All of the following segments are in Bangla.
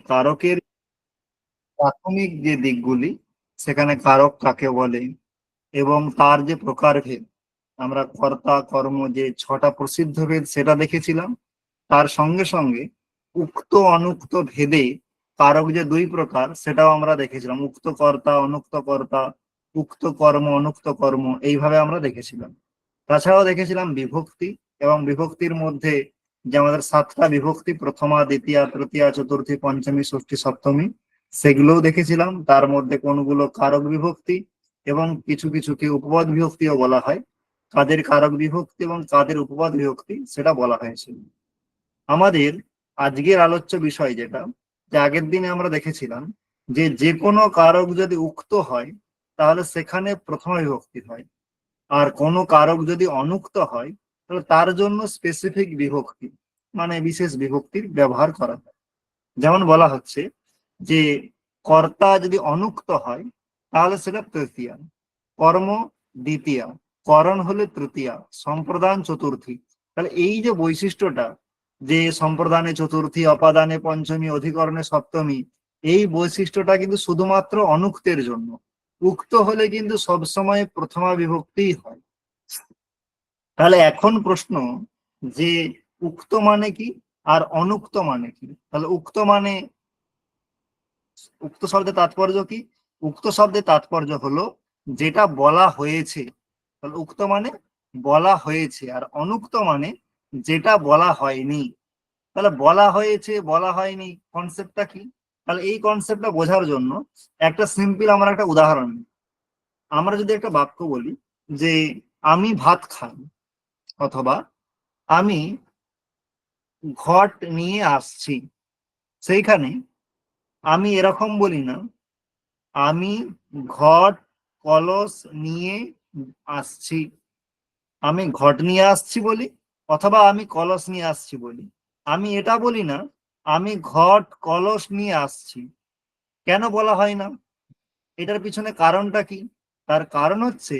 কারকের প্রাথমিক যে দিকগুলি, সেখানে কারক কাকে বলে এবং তার যে প্রকারভেদ, আমরা কর্তা কর্ম যে 6টা প্রসিদ্ধ ভেদ সেটা দেখেছিলাম। তার সঙ্গে সঙ্গে উক্ত অনুক্ত ভেদে কারক যে 2 প্রকার সেটাও আমরা দেখেছিলাম। উক্ত কর্তা, অনুক্ত কর্তা, উক্ত কর্ম, অনুক্ত কর্ম, এইভাবে আমরা দেখেছিলাম। তাছাড়াও দেখেছিলাম বিভক্তি, এবং বিভক্তির মধ্যে যে আমাদের 7টা বিভক্তি, প্রথমা, দ্বিতীয়া, তৃতীয়া, চতুর্থী, পঞ্চমী, ষষ্ঠী, সপ্তমী, সেগুলোও দেখেছিলাম। তার মধ্যে কোনগুলো কারক বিভক্তি এবং কিছু কিছুকে উপপদ বিভক্তিও বলা হয়। কাদের কারক বিভক্তি এবং কাদের উপপদ বিভক্তি সেটা বলা হয়েছিল। আমাদের আজকের আলোচ্য বিষয় যেটা, যে আগের দিনে আমরা দেখেছিলাম যে যে কোনো কারক যদি উক্ত হয় তাহলে সেখানে প্রথমা বিভক্তি হয়, আর কোনো কারক যদি অনুক্ত হয় তাহলে তার জন্য স্পেসিফিক বিভক্তি মানে বিশেষ বিভক্তির ব্যবহার করা হয়। যেমন বলা হচ্ছে যে কর্তা যদি অনুক্ত হয় তাহলে সেটা তৃতীয়া, কর্ম দ্বিতীয়া, করণ হলে তৃতীয়া, সম্প্রদান চতুর্থী। তাহলে এই যে বৈশিষ্ট্যটা, যে সম্প্রদানে চতুর্থী, অপাদানে পঞ্চমী, অধিকরণে সপ্তমী, এই বৈশিষ্ট্যটা কিন্তু শুধুমাত্র অনুক্তের জন্য। উক্ত হলে কিন্তু সবসময় প্রথমা বিভক্তিই হয়। তাহলে এখন প্রশ্ন যে উক্ত মানে কি আর অনুক্ত মানে কি? তাহলে উক্ত মানে, উক্ত শব্দের তাৎপর্য কি? উক্ত শব্দের তাৎপর্য হলো যেটা বলা হয়েছে। তাহলে উক্ত মানে বলা হয়েছে, আর অনুক্ত মানে যেটা বলা হয়নি। তাহলে বলা হয়েছে, বলা হয়নি, কনসেপ্টটা কি? তাহলে এই কনসেপ্টটা বোঝার জন্য একটা সিম্পল আমরা একটা উদাহরণ নিই। আমরা যদি একটা বাক্য বলি যে আমি ভাত খাই, অথবা আমি ঘট নিয়ে আসছি, সেইখানে আমি এরকম বলি না আমি ঘট কলস নিয়ে আসছি। আমি ঘট নিয়ে আসছি বলি, অথবা আমি কলস নিয়ে আসছি বলি। আমি এটা বলি না আমি ঘট কলস নিয়ে আসছি। কেন বলা হয় না? এটার পিছনে কারণটা কি? তার কারণ হচ্ছে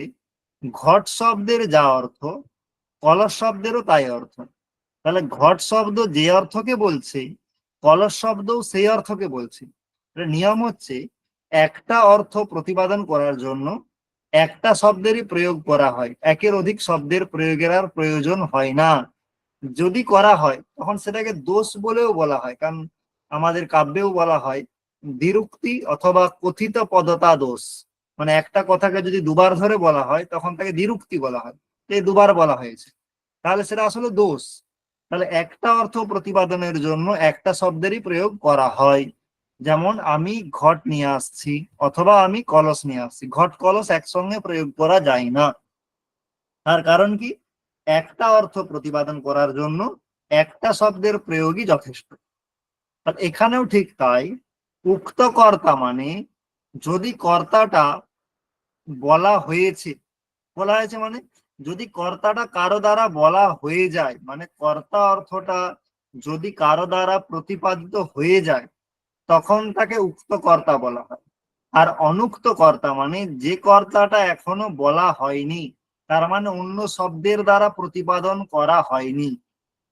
ঘট শব্দের যা অর্থ, কলস শব্দেরও তাই অর্থ। তাহলে ঘট শব্দ যে অর্থকে বলছে, কলস শব্দও সেই অর্থকে বলছে। নিয়ম হচ্ছে একটা অর্থ প্রতিপাদন করার জন্য একটা শব্দেরই প্রয়োগ করা হয়, একের অধিক শব্দের প্রয়োগের আর প্রয়োজন হয় না। যদি করা হয় তখন সেটাকে দোষ বলেও বলা হয়, কারণ আমাদের কাব্যেও বলা হয় দ্বিরুক্তি অথবা কথিত পদতা দোষ। মানে একটা কথাকে যদি দুবার ধরে বলা হয় তখন তাকে দ্বিরুক্তি বলা হয়, এই দুবার বলা হয়েছে, তাহলে সেটা আসলে দোষ। তাহলে একটা অর্থ প্রতিপাদনের জন্য একটা শব্দেরই প্রয়োগ করা হয়। যেমন আমি ঘট নিয়ে আসছি অথবা আমি কলস নিয়ে আসছি, ঘট কলস একসঙ্গে প্রয়োগ করা যায় না। তার কারণ কি? একটা অর্থ প্রতিপাদন করার জন্য একটা শব্দের প্রয়োগই যথেষ্ট। এখানেও ঠিক তাই। উক্ত কর্তা মানে যদি কর্তাটা বলা হয়েছে, বলা হয়েছে মানে যদি কর্তাটা কারো দ্বারা বলা হয়ে যায়, মানে কর্তা অর্থটা যদি কারো দ্বারা প্রতিপাদিত হয়ে যায় তখন তাকে উক্ত কর্তা বলা হয়। আর অনুক্ত কর্তা মানে যে কর্তাটা এখনো বলা হয়নি, তার মানে অন্য শব্দের দ্বারা প্রতিপাদন করা হয়নি।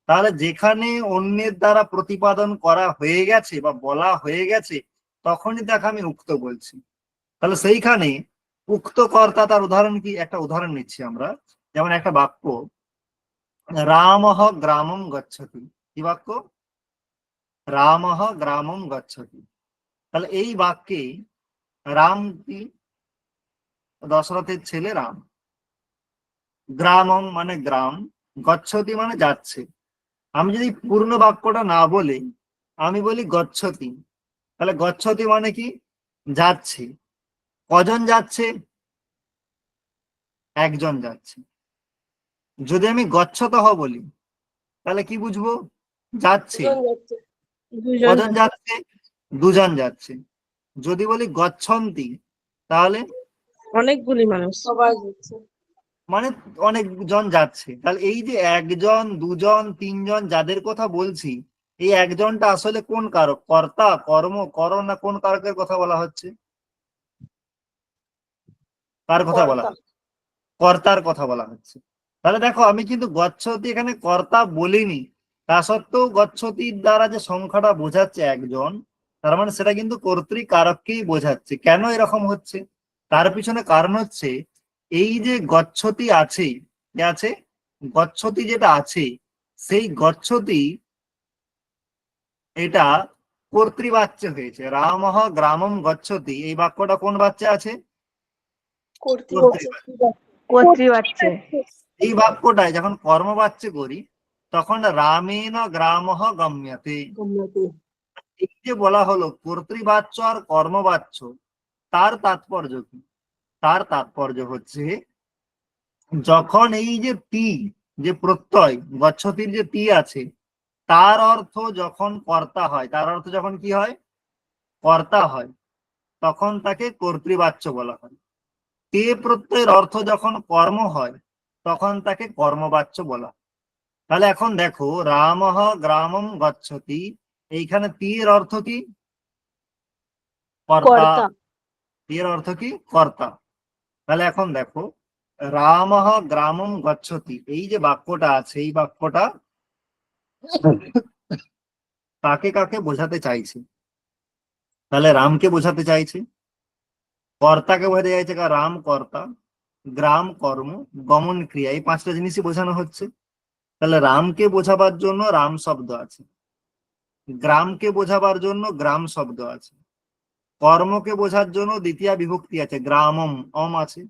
তাহলে যেখানে অন্যের দ্বারা প্রতিপাদন করা হয়ে গেছে বা বলা হয়ে গেছে তখনই তাকে আমি উক্ত বলছি। তাহলে সেইখানে উক্ত কর্তা, তার উদাহরণ কি? একটা উদাহরণ নিচ্ছি আমরা। যেমন একটা বাক্য, রামঃ গ্রামম গচ্ছতি। কি বাক্য? রামঃ গ্রামম গচ্ছতি। তাহলে এই বাক্যে রাম কি? দশরথের ছেলে রাম। গ্রামম মানে গ্রাম, গচ্ছতি মানে যাচ্ছে। আমি যদি পূর্ণ বাক্যটা না বলে আমি বলি গচ্ছতি, তাহলে গচ্ছতি মানে কি? যাচ্ছে। কজন যাচ্ছে? একজন যাচ্ছে। যদি আমি গচ্ছতঃ বলি তাহলে কি বুঝবো? যাচ্ছে। দুজন যাচ্ছে। দুজন কজন যাচ্ছে। যাচ্ছে? দুজন যাচ্ছে। যদি বলি গচ্ছন্তি তাহলে অনেকগুলি মানুষ সবাই যাচ্ছে। মানে অনেকজন যাচ্ছে। তাহলে এই যে একজন, দুজন, তিনজন যাদের কথা বলছি, এই একজনটা আসলে কোন কারক? কর্তা, কর্ম, করণ, না কোন কারকের কথা বলা হচ্ছে? কার কথা বলা কর্তা। হচ্ছে? কর্তার কথা বলা হচ্ছে। তাহলে দেখো আমি কিন্তু গচ্ছতি এখানে কর্তা বলিনি, তা সত্ত্বেও গচ্ছতির দ্বারা যে সংখ্যাটা বোঝাচ্ছে একজন, তার মানে সেটা কিন্তু কর্তৃকারককেই বোঝাচ্ছে। কেন এরকম হচ্ছে? তার পিছনে কারণ হচ্ছে এই যে গচ্ছতি আছে, কি আছে, গচ্ছতি যেটা আছে, সেই গচ্ছতি এটা কর্তৃবাচ্য হয়েছে। রামঃ গ্রামম গচ্ছতি, এই বাক্যটা কোন বাচ্চা আছে? কর্তৃবাচ্য। কর্তৃবাচ্যে। এই বাক্যটায় যখন কর্মবাচ্য করি তখন রামেণ গ্রামঃ গম্যতে। এই যে বলা হলো কর্তৃবাচ্য আর কর্মবাচ্য, তার তাৎপর্য কি? তার তাৎপর্য হচ্ছে যখন এই যে তি, যে প্রত্যয় গচ্ছতির যে তি আছে, তার অর্থ যখন কর্তা হয়, তার অর্থ যখন কি হয়, কর্তা হয়, তখন তাকে কর্তৃবাচ্য বলা হয়। তে প্রত্যয়ের অর্থ যখন কর্ম হয় তখন তাকে কর্মবাচ্য বলা হয়। তাহলে এখন দেখো রামঃ গ্রামম গচ্ছতি, এইখানে তীর অর্থ কি? কর্তা। কর্তা। তীর অর্থ কি? কর্তা। তাহলে এখন দেখো রামঃ গ্রামম গচ্ছতি, এই যে বাক্যটা আছে, এই বাক্যটা কাকে কাকে বোঝাতে চাইছে? তাহলে রামকে বোঝাতে চাইছে, কর্তাকে বোঝাতে চাইছে, কারণ রাম কর্তা, গ্রাম কর্ম, গমন ক্রিয়া, এই পাঁচটা জিনিসই বোঝানো হচ্ছে। তাহলে রামকে বোঝাবার জন্য রাম শব্দ আছে, গ্রামকে বোঝাবার জন্য গ্রাম শব্দ আছে, কর্মকে বোঝার জন্য দ্বিতীয়া বিভক্তি আছে, গ্রামম অম আছে,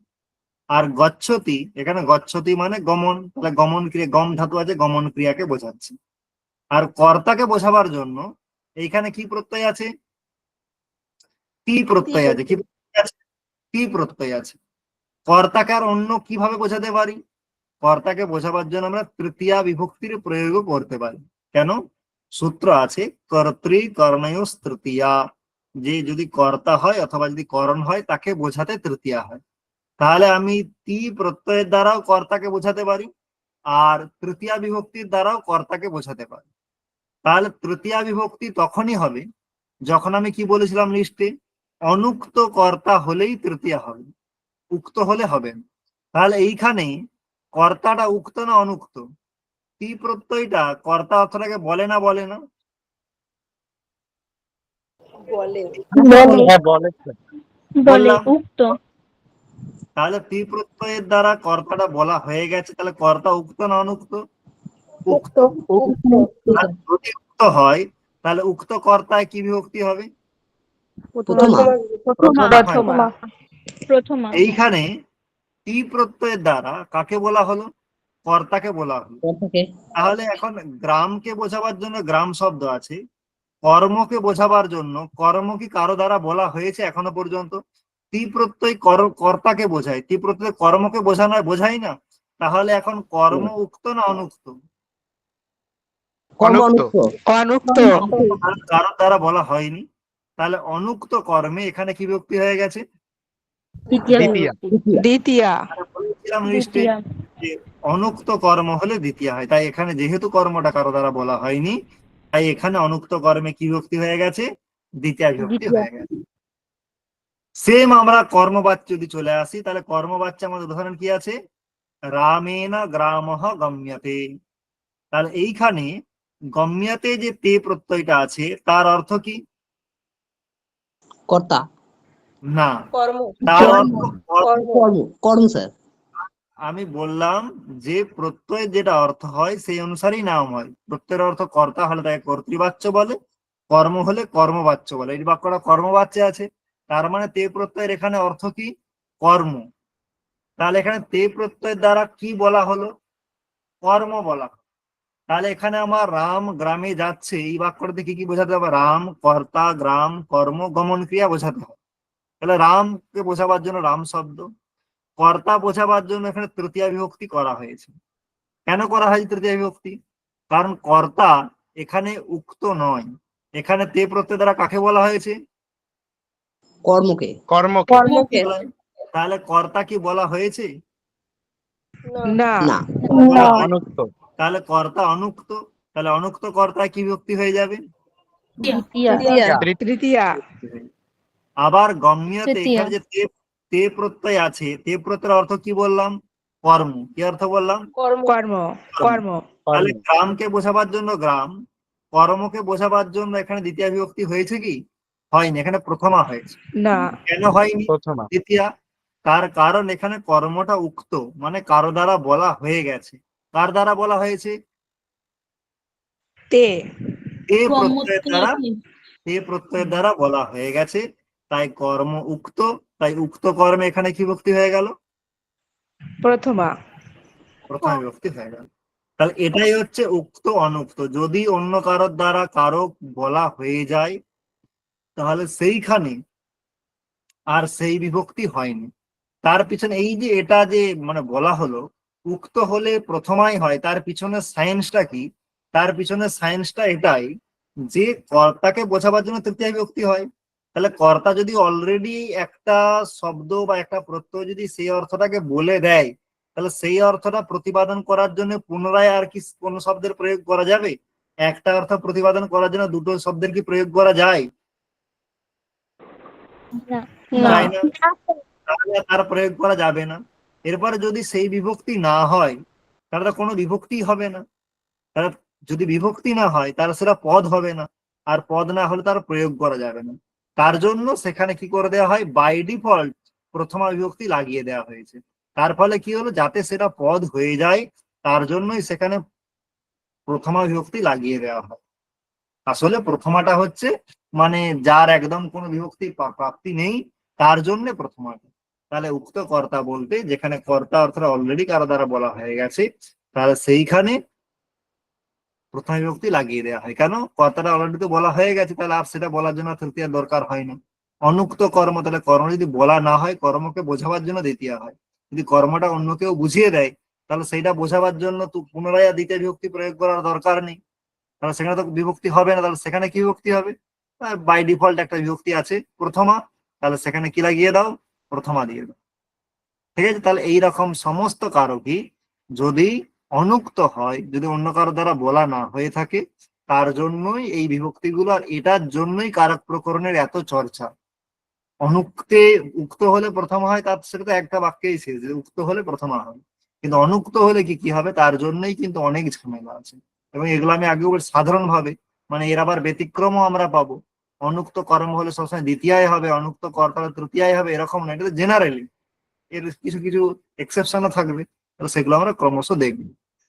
আর গচ্ছতি, এখানে গচ্ছতি মানে গমন, তাহলে গমন ক্রিয়া, গম ধাতু আছে, গমন ক্রিয়াকে বোঝাচ্ছে। আর কর্তাকে বোঝাবার জন্য এইখানে কি প্রত্যয় আছে? তি প্রত্যয় আছে। কি প্রত্যয় আছে? তি প্রত্যয় আছে। কর্তাকে আর অন্য কিভাবে বোঝাতে পারি? কর্তাকে বোঝাবার জন্য আমরা তৃতীয়া বিভক্তির প্রয়োগ করতে পারি। কেন? সূত্র আছে কর্তৃ কর্ণয়োস তৃতীয়া, যে যদি কর্তা হয় অথবা যদি করণ হয় তাকে বোঝাতে তৃতীয়া হয়। তাহলে আমি তি প্রত্যয়ের দ্বারাও কর্তাকে বোঝাতে পারি, আর তৃতীয়া বিভক্তির দ্বারাও কর্তাকে বোঝাতে পারি। তাহলে তৃতীয়া বিভক্তি তখনই হবে যখন আমি কি বলেছিলাম লিস্টে, অনুক্ত কর্তা হলেই তৃতীয়া হবে, উক্ত হলে হবে না। তাহলে এইখানে কর্তাটা উক্ত না অনুক্ত? তি প্রত্যয়টা কর্তা অর্থটাকে বলে না বলে না? বলে। হ্যাঁ, বলে। বললাম। উক্ত। তাহলে তি প্রত্যয়ের দ্বারা কর্তাটা বলা হয়ে গেছে, তাহলে কর্তা উক্ত না অনুক্ত? উক্ত। আর যদি উক্ত হয় তাহলে উক্ত কর্তায় কি বিভক্তি হবে? প্রথমা। প্রথমা। এইখানে তি প্রত্যয়ের দ্বারা কাকে বলা হলো? কর্তাকে বলা হলো। তাহলে এখন গ্রামকে বোঝাবার জন্য গ্রাম শব্দ আছে, কর্মকে বোঝাবার জন্য কর্ম কি কারো দ্বারা বলা হয়েছে এখনো পর্যন্ত? তি প্রত্যয় কর্তাকে বোঝায়, তি প্রত্যয় কর্মকে বোঝায় না। তাহলে এখন কর্ম উক্ত না অনুক্ত? অনুক্ত। কারো দ্বারা বলা হয়নি। তাহলে অনুক্ত কর্মে এখানে কি বিভক্তি হয়ে গেছে? দ্বিতীয়া। বলেছিলাম লিস্টে যে অনুক্ত কর্ম হলে দ্বিতীয় হয়, তাই এখানে যেহেতু কর্মটা কারো দ্বারা বলা হয়নি, তাই এখানে অনুক্ত কর্মে কি বিভক্তি হয়ে গেছে? দ্বিতীয় বিভক্তি হয়ে গেছে। সেম আমরা কর্মবাচ্য যদি চলে আসি, তাহলে কর্মবাচ্য আমাদের উদাহরণ কি আছে? রামেণ গ্রামঃ গম্যতে। তাহলে এইখানে গম্যতে যে তে প্রত্যয়টা আছে তার অর্থ কি? কর্তা। না, কর্ম। তার অর্থ কর্ম স্যার। আমি বললাম যে প্রত্যয়ের যেটা অর্থ হয় সেই অনুসারেই নাম হয়। প্রত্যয়ের অর্থ কর্তা হলে তাকে কর্তৃবাচ্য বলে, কর্ম হলে কর্মবাচ্য বলে। এই বাক্যটা কর্মবাচ্যে আছে, তার মানে তে প্রত্যয়ের এখানে অর্থ কি? কর্ম। তাহলে এখানে তে প্রত্যয়ের দ্বারা কি বলা হলো? কর্ম বলা হলো। তাহলে এখানে আমার রাম গ্রামে যাচ্ছে, এই বাক্যটাতে কি কি বোঝাতে হবে? রাম কর্তা, গ্রাম কর্ম, গমন ক্রিয়া বোঝাতে হবে। তাহলে রামকে বোঝাবার জন্য রাম শব্দ, কর্তা বোঝাবার জন্য এখানে তৃতীয়া বিভক্তি করা হয়েছে। কেন করা হয়েছে তৃতীয়া বিভক্তি? কারণ কর্তা এখানে উক্ত নয়, এখানে তে প্রত্যয় দ্বারা কাকে বলা হয়েছে? কর্মকে। কর্মকে। তাহলে কর্তা কি বলা হয়েছে? না। না। বলা হয়নি। তাহলে কর্তা অনুক্ত, তাহলে অনুক্ত কর্তায় কি বিভক্তি হয়ে যাবে? তৃতীয়া। আবার গম্যতে এখানে যে তে প্রত্যয় আছে, তে প্রত্যয়ের অর্থ কি বললাম? কর্ম। কি অর্থ বললাম? কর্ম। তাহলে গ্রামকে বোঝাবার জন্য গ্রাম, কর্মকে বোঝাবার জন্য এখানে দ্বিতীয় বিভক্তি হয়েছে কি? হয়নি, এখানে প্রথমা হয়েছে। না। কেন হয়নি? প্রথমা। দ্বিতীয়া, তার কারণ এখানে কর্মটা উক্ত, মানে কারো দ্বারা বলা হয়ে গেছে। কার দ্বারা বলা হয়েছে? তে। এ প্রত্যয়ের দ্বারা, এ প্রত্যয়ের দ্বারা বলা হয়ে গেছে, তাই কর্ম উক্ত, তাই উক্ত কর্মে এখানে কি বিভক্তি হয়ে গেল? প্রথমা। প্রথম বিভক্তি হয়ে গেল। তাহলে এটাই হচ্ছে উক্ত অনুক্ত। যদি অন্য কারোর দ্বারা কারো বলা হয়ে যায় তাহলে সেইখানে আর সেই বিভক্তি হয়নি। তার পিছনে এই যে এটা যে মানে বলা হলো উক্ত হলে প্রথমাই হয়, তার পিছনে সায়েন্সটা কি? তার পিছনে সায়েন্সটা এটাই যে কর্তাকে বোঝাবার জন্য তৃতীয় বিভক্তি হয়। তাহলে কর্তা যদি অলরেডি একটা শব্দ বা একটা প্রত্যয় যদি সেই অর্থটাকে বলে দেয়, তাহলে সেই অর্থটা প্রতিপাদন করার জন্য পুনরায় আর কি কোন শব্দের প্রয়োগ করা যাবে? একটা অর্থ প্রতিপাদন করার জন্য দুটো শব্দের কি প্রয়োগ করা যায়? না। যায় না। তাহলে তার প্রয়োগ করা যাবে না। এরপরে যদি সেই বিভক্তি না হয় তাহলে তো কোনো বিভক্তি হবে না। তাহলে যদি বিভক্তি না হয় তাহলে সেটা পদ হবে না, আর পদ না হলে তার প্রয়োগ করা যাবে না। তার জন্য সেখানে কি করে দেওয়া হয়, বাই ডিফল্ট প্রথমা বিভক্তি লাগিয়ে দেওয়া হয়েছে। তার ফলে কি হলো, যাতে সেটা পদ হয়ে যায় তার জন্যই সেখানে প্রথমা বিভক্তি লাগিয়ে দেওয়া হয়। আসলে প্রথমাটা হচ্ছে মানে যার একদম কোনো বিভক্তি প্রাপ্তি নেই তার জন্য প্রথমাটা। তাহলে উক্ত কর্তা বলতে যেখানে কর্তা অর্থাৎ অলরেডি কারো দ্বারা বলা হয়ে গেছে, তাহলে সেইখানে প্রথম বিভক্তি লাগিয়ে দেওয়া হয়। কেন? কর্তাটা অলরেডি তো বলা হয়ে গেছে, তাহলে আর সেটা বলার জন্য তৃতীয় দরকার হয় না। অনুক্ত কর্ম, তাহলে কর্ম যদি বলা না হয় কর্মকে বোঝাবার জন্য দ্বিতীয় হয়। যদি কর্মটা অন্য কেউ বুঝিয়ে দেয় তাহলে সেইটা বোঝাবার জন্য তো পুনরায় দ্বিতীয় বিভক্তি প্রয়োগ করার দরকার নেই। তাহলে সেখানে তো বিভক্তি হবে না। তাহলে সেখানে কি বিভক্তি হবে? বাই ডিফল্ট একটা বিভক্তি আছে প্রথমা, তাহলে সেখানে কি লাগিয়ে দাও? প্রথমা দিয়ে দাও। ঠিক আছে? তাহলে এইরকম সমস্ত কারকই যদি অনুক্ত হয়, যদি অন্য কারো দ্বারা বলা না হয়ে থাকে, তার জন্যই এই বিভক্তিগুলো, আর এটার জন্যই কারক প্রকরণের এত চর্চা। অনুক্তে উক্ত হলে প্রথম হয়, তার সেটা তো একটা বাক্যেই শেষ যে উক্ত হলে প্রথমা হয়। কিন্তু অনুক্ত হলে কি কি হবে তার জন্যই কিন্তু অনেক ঝামেলা আছে। এবং এগুলো আমি আগে সাধারণ ভাবে, মানে এর আবার ব্যতিক্রমও আমরা পাবো। অনুক্ত কর্ম হলে সবসময় দ্বিতীয় হবে, অনুক্ত কর্তা হলে তৃতীয় হবে, এরকম না। এটা তো জেনারেলি, এর কিছু কিছু এক্সেপশনও থাকবে। তাহলে সেগুলো আমরা ক্রমশ দেখব।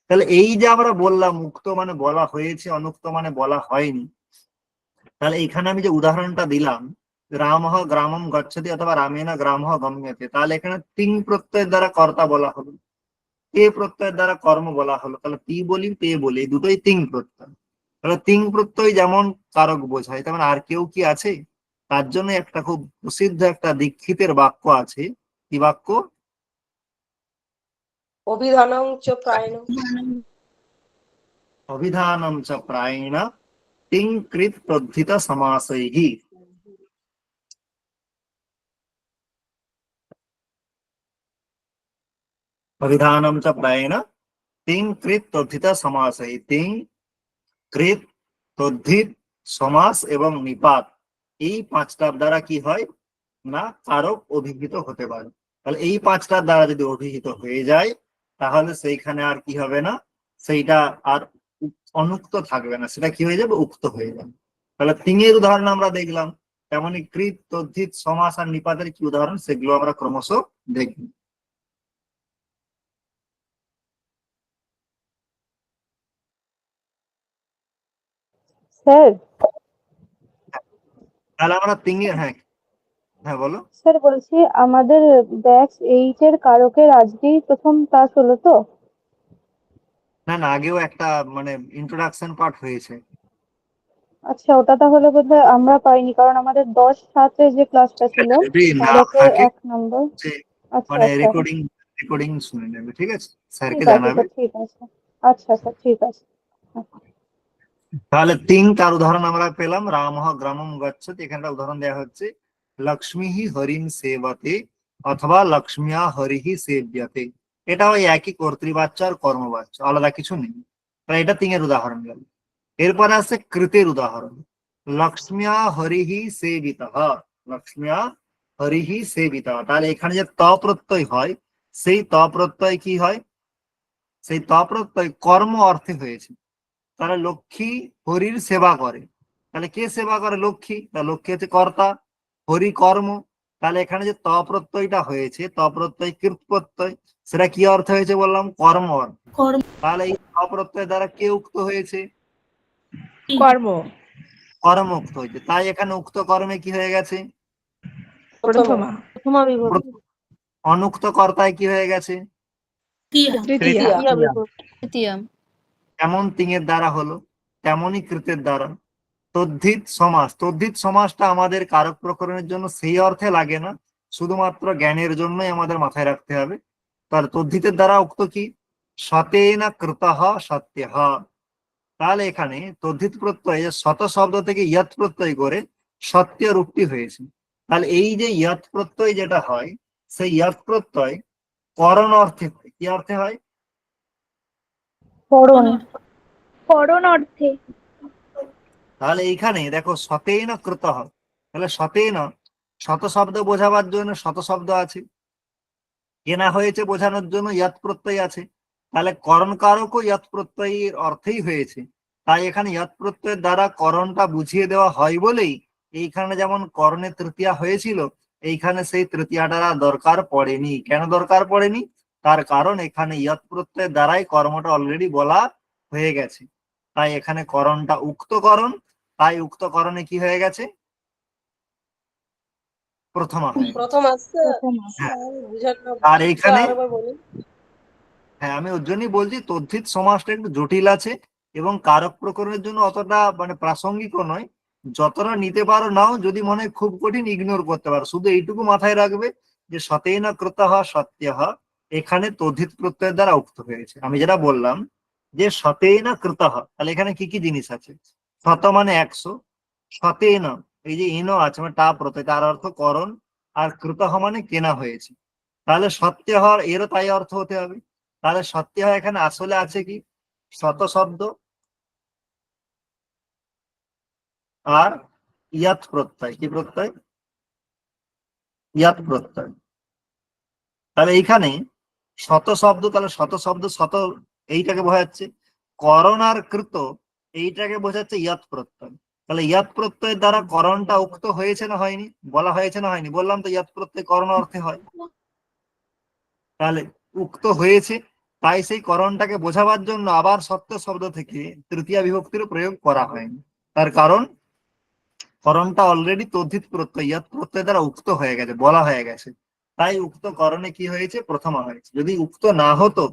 তাহলে এই যে আমরা বললাম উক্ত মানে বলা হয়েছে, অনুক্ত মানে বলা হয়নি, তাহলে এখানে আমি যে উদাহরণটা দিলাম রামঃ গ্রামম গচ্ছতি অথবা রামেণ গ্রামঃ গম্যতে, তাহলে এখানে তিং প্রত্যয়ের দ্বারা কর্তা বলা হলো, তে প্রত্যয়ের দ্বারা কর্ম বলা হলো। তাহলে তি বলি তে বলি এই দুটোই তিং প্রত্যয়। তাহলে তিং প্রত্যয় যেমন কারক বোঝায় তেমন আর কেউ কি আছে? তার জন্য একটা খুব প্রসিদ্ধ একটা দীক্ষিতের বাক্য আছে। কি বাক্য? অভিধানং চ প্রায়ণ। অভিধানম চ প্রায়ণ তিং কৃত প্রদ্ধিত সমাসৈহি। অভিধানম চ প্রায়ণ তিং কৃত তদ্ধিত সমাসৈহি। তিং, কৃত, তদ্ধিত, সমাস এবং নিপাত, এই পাঁচটার দ্বারা কি হয় না কারক অভিহিত হতে পারে। তাহলে এই পাঁচটার দ্বারা যদি অভিহিত হয়ে যায় তাহলে সেইখানে আর কি হবে না, সেইটা আর অনুক্ত থাকবে না, সেটা কি হয়ে যাবে? উক্ত হয়ে যাবে। তাহলে তিনের উদাহরণ আমরা দেখলাম, তেমনি কৃত, তদ্ধিত, সমাস আর নিপাতের কি উদাহরণ সেগুলো আমরা ক্রমশ দেখব। স্যার তাহলে আমরা তিনের, হ্যাঁ হ্যাঁ বলো। স্যার বলছি আমাদের ব্যাচ 8 এর কারকের আজকেই প্রথম ক্লাস হলো তো? না না, আগেও একটা মানে ইন্ট্রোডাকশন পার্ট হয়েছে। আচ্ছা, ওটা তাহলে বোধহয় আমরা পাইনি, কারণ আমাদের 10/7 যে ক্লাসটা ছিল যদি না কারকের থাকে 1 নম্বর। যে আচ্ছা মানে আচ্ছা, রেকর্ডিং রেকর্ডিং শুনে নেবে, ঠিক আছে? স্যারকে ঠিক আছে জানাবে। স্যার, ঠিক আছে। আচ্ছা স্যার, ঠিক আছে। তাহলে তিন তার উদাহরণ আমরা পেলাম রামঃ গ্রামম গচ্ছতি, এখানে একটা উদাহরণ দেওয়া হচ্ছে লক্ষ্মী হরিম সেবতে অথবা লক্ষ্মিয়া হরিহি সেব্যতে। এটা ওই একই কর্তৃবাচ্য আর কর্মবাচ্য, আলাদা কিছু নেই। তাহলে এটা তিনের উদাহরণ গেল। এরপরে আছে কৃতের উদাহরণ, লক্ষ্মিয়া হরিহি সেবিতঃ। লক্ষ্মিয়া হরিহি সেবিতঃ, তাহলে এখানে যে ত প্রত্যয় হয় সেই ত প্রত্যয় কি হয়? সেই ত প্রত্যয় কর্ম অর্থে হয়েছে। তারা লক্ষ্মী হরির সেবা করে, তাহলে কে সেবা করে? লক্ষ্মী। তা লক্ষ্মী হচ্ছে কর্তা। হরি কর্ম। তাহলে এখানে যে ত প্রত্যয়টা হয়েছে, ত প্রত্যয় কৃত প্রত্যয়, সেটা কি অর্থ হয়েছে বললাম? কর্ম অর্থ। তাহলে এই ত প্রত্যয় দ্বারা কে উক্ত হয়েছে? কর্ম। কর্ম উক্ত হয়েছে। তাই এখানে উক্ত কর্মে কি হয়ে গেছে? প্রথমা। প্রথমা বিভক্তি। অনুক্ত কর্তায় কি হয়ে গেছে? তৃতীয়া। তৃতীয়া। এমন তিঙের দ্বারা হলো, তেমনই কৃতের দ্বারা। তদ্ধিত সমাস, তদ্ধিত সমাসটা আমাদের কারক প্রকরণের জন্য সেই অর্থে লাগে না, শুধুমাত্র জ্ঞানের জন্যই আমাদের মাথায় রাখতে হবে। তার তদ্ধিতের দ্বারা উক্ত কি? সতেনা কৃতঃ সত্যঃ। তাহলে এখানে তদ্ধিত প্রত্যয় যে শত শব্দ থেকে ইয়ৎ প্রত্যয় করে সত্য রূপটি হয়েছে। তাহলে এই যে ইয়ৎ প্রত্যয় যেটা হয়, সেই ইয়ৎ প্রত্যয় করণ অর্থে হয়। কি অর্থে হয়? করণ। করণ অর্থে। তাহলে এইখানে দেখো সতেনা কৃতঃ, তাহলে সতেনা শত শব্দ বোঝাবার জন্য শত শব্দ আছে, কেনা হয়েছে বোঝানোর জন্য ইয়ৎ প্রত্যয় আছে। তাহলে করণ কারকও ইয়ৎ প্রত্যয়ের অর্থেই হয়েছে। তাই এখানে ইয়ৎ প্রত্যয়ের দ্বারা করণটা বুঝিয়ে দেওয়া হয় বলেই এইখানে যেমন করণে তৃতীয়া হয়েছিল, এইখানে সেই তৃতীয়াটার আর দরকার পড়েনি। কেন দরকার পড়েনি? তার কারণ এখানে ইয়ৎ প্রত্যয়ের দ্বারাই কর্মটা অলরেডি বলা হয়ে গেছে। তাই এখানে করণটা উক্ত করণ, তাই উক্ত করণে কি হয়ে গেছে? প্রথমা হয়ে গেছে। প্রথম আসছে। হ্যাঁ। বুঝানো আর এইখানে আরেকবার বলি। হ্যাঁ, আমি ওর জন্যই বলছি তদ্ধিত সমাসটা একটু জটিল আছে এবং কারক প্রকরণের জন্য অতটা মানে প্রাসঙ্গিকও নয়। যতটা নিতে পারো নাও, যদি মনে হয় খুব কঠিন ইগনোর করতে পারো। শুধু এইটুকু মাথায় রাখবে যে সতেনা কৃতঃ সত্যঃ এখানে তদ্ধিত প্রত্যয়ের দ্বারা উক্ত হয়েছে। আমি যেটা বললাম যে সতেনা কৃতঃ, তাহলে এখানে কি কি জিনিস আছে? শত মানে 100, সতেনা এই যে ইনো আছে মানে টা প্রত্যয়, তার অর্থ করণ, আর কৃতঃ মানে কেনা হয়েছে। তাহলে সত্য হওয়ার এরও তাই অর্থ হতে হবে। তাহলে সত্যি হয় এখানে আসলে আছে কি? শত শব্দ আর ইয়াত প্রত্যয়। কি প্রত্যয়? ইয়াত প্রত্যয়। তাহলে এইখানে শত শব্দ, তাহলে শত শব্দ শত এইটাকে বোঝাচ্ছে। করণ আর কৃত এইটাকে বোঝাচ্ছে ইয়াত প্রত্যয়। তাহলে ইয়াত প্রত্যয়ের দ্বারা করণটা উক্ত হয়েছে না হয়নি? বলা হয়েছে না হয়নি? বললাম তো ইয়াত প্রত্যয় করণ অর্থে হয়। তাহলে উক্ত হয়েছে, তাই সেই করণটাকে বোঝাবার জন্য আবার সত্য শব্দ থেকে তৃতীয়া বিভক্তির প্রয়োগ করা হয়নি। তার কারণ করণটা অলরেডি তদ্ধিত প্রত্যয় ইয়াত প্রত্যয় দ্বারা উক্ত হয়ে গেছে, বলা হয়ে গেছে। তাই উক্ত করণে কি হয়েছে? প্রথমা হয়েছে। যদি উক্ত না হতো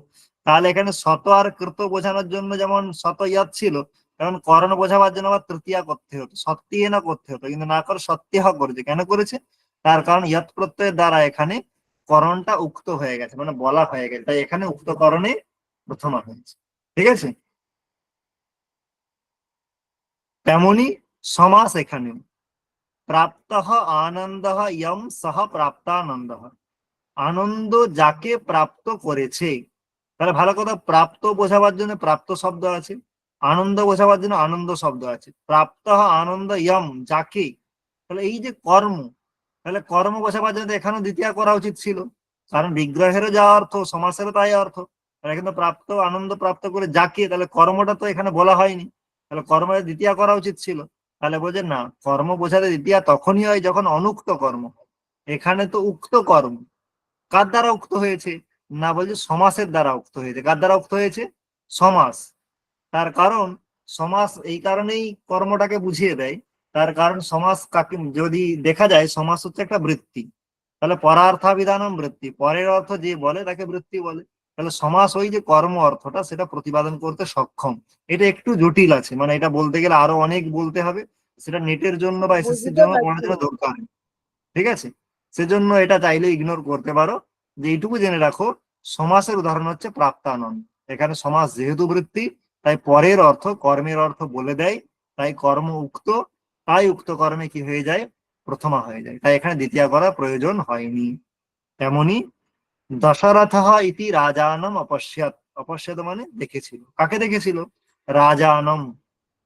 তাহলে এখানে শত আর কৃত বোঝানোর জন্য যেমন শত ইয়াত ছিল, তেমন করণ বোঝাবার জন্য আবার তৃতীয়া করতে হতো, সত্যিয়ে না করতে হতো, কিন্তু না করে সত্যিহ করেছে। কেন করেছে? তার কারণ ইয়াত প্রত্যয়ের দ্বারা এখানে করণটা উক্ত হয়ে গেছে, মানে বলা হয়ে গেছে। তাই এখানে উক্ত করণে প্রথমা হয়েছে। ঠিক আছে? তেমনি সমাস এখানে প্রাপ্ত আনন্দ ইয়ম সহ প্রাপ্তানন্দ, আনন্দ যাকে প্রাপ্ত করেছে। তাহলে ভালো কথা, প্রাপ্ত বোঝাবার জন্য প্রাপ্ত শব্দ আছে, আনন্দ বোঝাবার জন্য আনন্দ শব্দ আছে। প্রাপ্ত আনন্দ ইয়ম যাকে, তাহলে এই যে কর্ম, তাহলে কর্ম বোঝাবার জন্য এখানেও দ্বিতীয়া করা উচিত ছিল, কারণ বিগ্রহেরও যা অর্থ সমাসেরও তাই অর্থ। তাহলে কিন্তু প্রাপ্ত আনন্দ প্রাপ্ত করে যাকে, তাহলে কর্মটা তো এখানে বলা হয়নি, তাহলে কর্মের দ্বিতীয়া করা উচিত ছিল। তাহলে বোঝে না, কর্ম বোঝাতে দ্বিতীয়া তখনই হয় যখন অনুক্ত কর্ম। এখানে তো উক্ত কর্ম, কার দ্বারা উক্ত হয়েছে? না, বলছে সমাসের দ্বারা উক্ত হয়েছে। কার দ্বারা উক্ত হয়েছে? সমাস। তার কারণ সমাস এই কারণেই কর্মটাকে বুঝিয়ে দেয়, তার কারণ সমাস কাকে যদি দেখা যায়, সমাস হচ্ছে একটা বৃত্তি। তাহলে পরার্থাবিধানম বৃত্তি, পরের অর্থ যে বলে তাকে বৃত্তি বলে। তাহলে সমাস ওই যে কর্ম অর্থটা সেটা প্রতিপাদন করতে সক্ষম। এটা একটু জটিল আছে, মানে এটা বলতে গেলে আরো অনেক বলতে হবে, সেটা নেটের জন্য বা এসএসসির বুঝতে জন্য পড়ার পারছি। জন্য দরকার। ঠিক আছে? সেজন্য এটা চাইলে ইগনোর করতে পারো, যে এইটুকু জেনে রাখো সমাসের উদাহরণ হচ্ছে প্রাপ্তানন্দ। এখানে সমাস যেহেতু বৃত্তি, তাই পরের অর্থ কর্মের অর্থ বলে দেয়, তাই কর্ম উক্ত, তাই উক্ত কর্মে কি হয়ে যায়? প্রথমা হয়ে যায়। তাই এখানে দ্বিতীয় করার প্রয়োজন হয়নি। তেমনি দশরথ ইতি রাজানম অপশ্যাৎ, অপশ্যাৎ মানে দেখেছিল। কাকে দেখেছিল? রাজানম।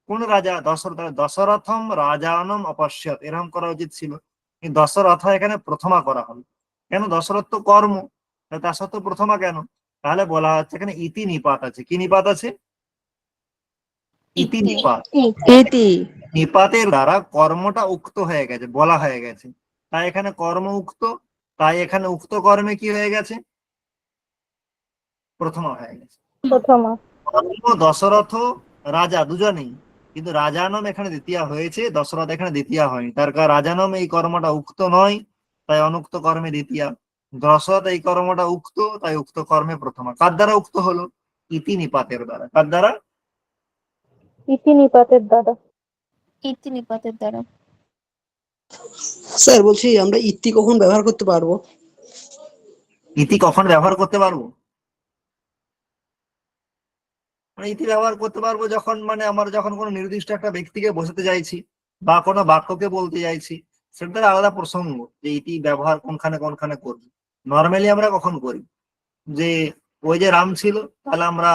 কোন রাজা? দশরথ। দশরথম রাজানম অপশ্যাৎ এরকম করা উচিত ছিল, কিন্তু দশরথ এখানে প্রথমা করা হলো। কেন? দশরথ তো কর্ম, তার সত্ত্বেও প্রথমা কেন? তাহলে বলা হচ্ছে এখানে ইতি নিপাত আছে। কি নিপাত আছে? ইতি নিপাত। ইতি নিপাতের দ্বারা কর্মটা উক্ত হয়ে গেছে, বলা হয়ে গেছে, তাই এখানে কর্ম উক্ত, তাই এখানে উক্ত কর্মে কি হয়ে গেছে? প্রথমা হয়ে গেছে। প্রথমা। কর্ম দশরথ রাজা দুজনেই, কিন্তু রাজানম এখানে দ্বিতীয় হয়েছে, দশরথ এখানে দ্বিতীয় হয়নি, তার কারণ রাজানম এই কর্মটা উক্ত নয়, তাই অনুক্ত কর্মে দ্বিতীয়। দশরথ এই কর্মটা উক্ত, তাই উক্ত কর্মে প্রথমা। কার দ্বারা উক্ত হলো? ইতি নিপাতের দ্বারা। কার দ্বারা? ইতি নিপাতের দ্বারা। ইতি নিপাতের দ্বারা। স্যার বলছি আমরা ইতি কখন ব্যবহার করতে পারবো? ইতি কখন ব্যবহার করতে পারবো? মানে ইতি ব্যবহার করতে পারবো যখন আমরা যখন কোনো নির্দিষ্ট একটা ব্যক্তিকে বোঝাতে চাইছি বা কোনো বাক্যকে বলতে চাইছি, সেটা আলাদা প্রসঙ্গ যে ইতি ব্যবহার কোনখানে কোনখানে করবো। নর্মালি আমরা কখন করি, যে ওই যে রাম ছিল, তাহলে আমরা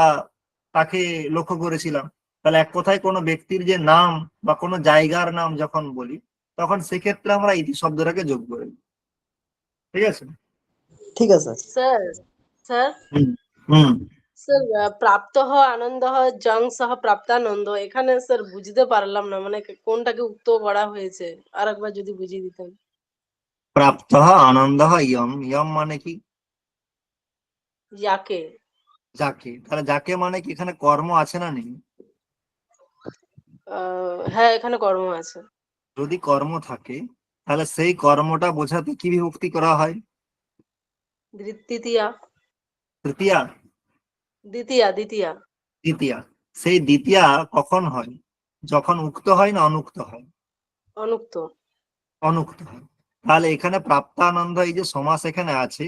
তাকে লক্ষ্য করেছিলাম, তাহলে এক কথায় কোনো ব্যক্তির যে নাম বা কোনো জায়গার নাম যখন বলি, তখন সেক্ষেত্রে আমরা ইতি শব্দটাকে যোগ করি। ঠিক আছে? ঠিক আছে স্যার স্যার হুম হুম স্যার প্রাপ্ত আনন্দ জং সহ প্রাপ্তানন্দ, এখানে স্যার বুঝতে পারলাম না, মানে কোনটাকে উক্ত করা হয়েছে, আর একবার যদি বুঝিয়ে দিতেন। প্রাপ্ত আনন্দ ইয়ম। ইয়ম মানে কি? যাকে। যাকে। তাহলে যাকে মানে কি এখানে কর্ম আছে না নেই? হ্যাঁ, এখানে কর্ম আছে। যদি কর্ম থাকে, তাহলে সেই কর্মটা বোঝাতে কি বিভক্তি করা হয়? তৃতীয়া। তৃতীয়া। দ্বিতীয়া দ্বিতীয়া। দ্বিতীয়া। সেই দ্বিতীয়া কখন হয়? যখন উক্ত হয় না অনুক্ত হয়? অনুক্ত। অনুক্ত হয়। তাহলে এখানে প্রাপ্তানন্দ এই যে সমাস এখানে আছে,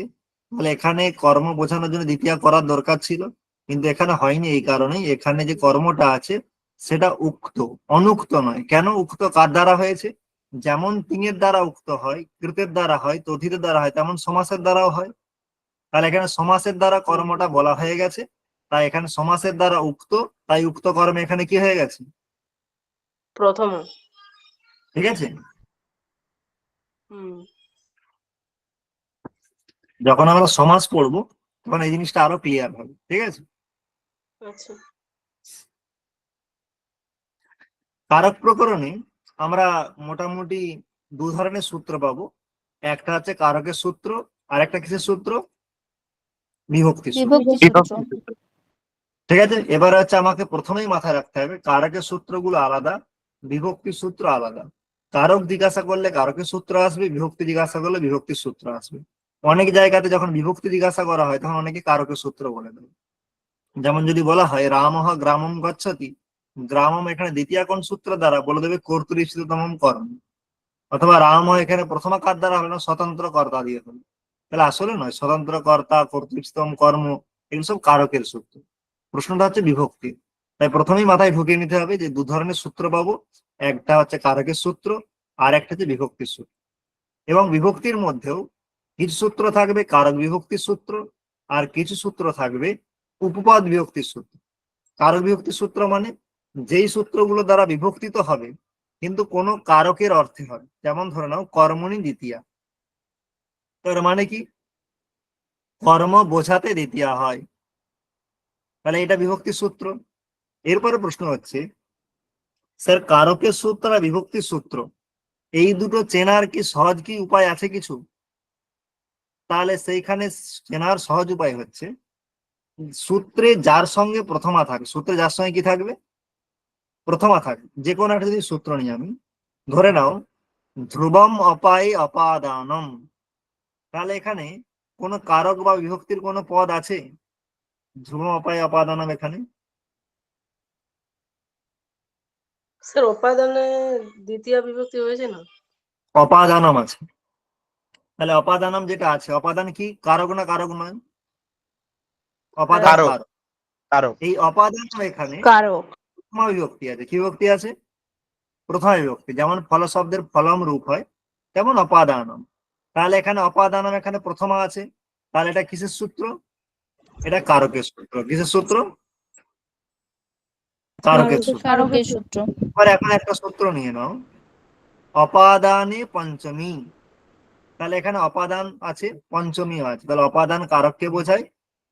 তাহলে এখানে কর্ম বোঝানোর জন্য দ্বিতীয়া করার দরকার ছিল, কিন্তু এখানে হয়নি। এই কারণেই এখানে যে কর্মটা আছে সেটা উক্ত, অনুক্ত নয়। কেন? উক্ত কার দ্বারা হয়েছে? যেমন তিঙের দ্বারা উক্ত হয়, কৃতের দ্বারা হয়, তথিতের দ্বারা হয়, তেমন সমাসের দ্বারাও হয়। তাহলে এখানে সমাসের দ্বারা কর্মটা বলা হয়ে গেছে, তাই এখানে সমাসের দ্বারা উক্ত, তাই উক্ত কর্মে এখানে কি হয়ে গেছে? প্রথম। ঠিক আছে? হুম। যখন আমরা সমাস পড়বো তখন এই জিনিসটা আরো ক্লিয়ার হবে। ঠিক আছে? আচ্ছা। কারক প্রকরণে আমরা মোটামুটি দু ধরনের সূত্র পাবো। একটা হচ্ছে কারকের সূত্র, আর একটা কিসের সূত্র? বিভক্তি সূত্র। ঠিক আছে? এবার হচ্ছে আমাকে প্রথমেই মাথায় রাখতে হবে কারকের সূত্রগুলো আলাদা, বিভক্তির সূত্র আলাদা। কারক জিজ্ঞাসা করলে কারকের সূত্র আসবে, বিভক্তি জিজ্ঞাসা করলে বিভক্তির সূত্র আসবে। অনেক জায়গাতে যখন বিভক্তি জিজ্ঞাসা করা হয় তখন অনেকে কারকের সূত্র বলে দেয়। যেমন যদি বলা হয় রামঃ গ্রামম গচ্ছতি, গ্রামম এখানে দ্বিতীয় কোন সূত্র দ্বারা? বলে দেবে কর্তৃষ্ঠিততম কর্ম। অথবা রাম এখানে প্রথমা কার দ্বারা হলো না? স্বতন্ত্র কর্তা দিয়ে হলো। তাহলে আসলে নয়, স্বতন্ত্র কর্তা, কর্তৃত্বম কর্ম, এগুলো সব কারকের সূত্র। প্রশ্নটা হচ্ছে বিভক্তি। তাই প্রথমেই মাথায় ঢুকিয়ে নিতে হবে যে দু ধরনের সূত্র পাবো, একটা হচ্ছে কারকের সূত্র, আর একটা হচ্ছে বিভক্তির সূত্র। এবং বিভক্তির মধ্যেও কিছু সূত্র থাকবে কারক বিভক্তির সূত্র, আর কিছু সূত্র থাকবে উপপাদ বিভক্তির সূত্র। কারক বিভক্তির সূত্র মানে যেই সূত্রগুলো দ্বারা বিভক্তিত হবে কিন্তু কোনো কারকের অর্থে হবে। যেমন ধরে নাও কর্মণি দ্বিতীয়া, তার মানে কি? কর্ম বোঝাতে দ্বিতীয়া হয়, তাহলে এটা বিভক্তির সূত্র। এরপরে প্রশ্ন হচ্ছে, স্যার কারকের সূত্র আর বিভক্তির সূত্র এই দুটো চেনার কি সহজ কি উপায় আছে কিছু? তাহলে সেইখানে চেনার সহজ উপায় হচ্ছে, সূত্রে যার সঙ্গে প্রথমা থাকবে, সূত্রে যার সঙ্গে কি থাকবে? প্রথমা থাকবে। যে কোনো একটা যদি সূত্র নিই আমি, ধরে নাও ধ্রুবম অপায় অপাদানম, তাহলে এখানে কোনো কারক বা বিভক্তির কোনো পদ আছে? ধ্রুবম অপায় অপাদানম এখানে স্যার উপাদানে দ্বিতীয় বিভক্তি হয়েছে না? অপাদানম আছে। তাহলে অপাদানম যেটা আছে, অপাদান কি কারক না কারক নয়? অপাদান কারক। কারক। কারক। এই অপাদানম এখানে কারক। প্রথমা বিভক্তি আছে। কি বিভক্তি আছে? প্রথমা বিভক্তি। যেমন ফল শব্দের ফলম রূপ হয়, তেমন অপাদানম। তাহলে এখানে অপাদানম এখানে প্রথমা আছে, তাহলে এটা কিসের সূত্র? এটা কারকের সূত্র। কিসের সূত্র? কারকের সূত্র। কারকের সূত্র। এবার এখন একটা সূত্র নিয়ে নাও, অপাদানে পঞ্চমী। তাহলে এখানে অপাদান আছে, পঞ্চমী আছে, তাহলে অপাদান কারককে বোঝায়,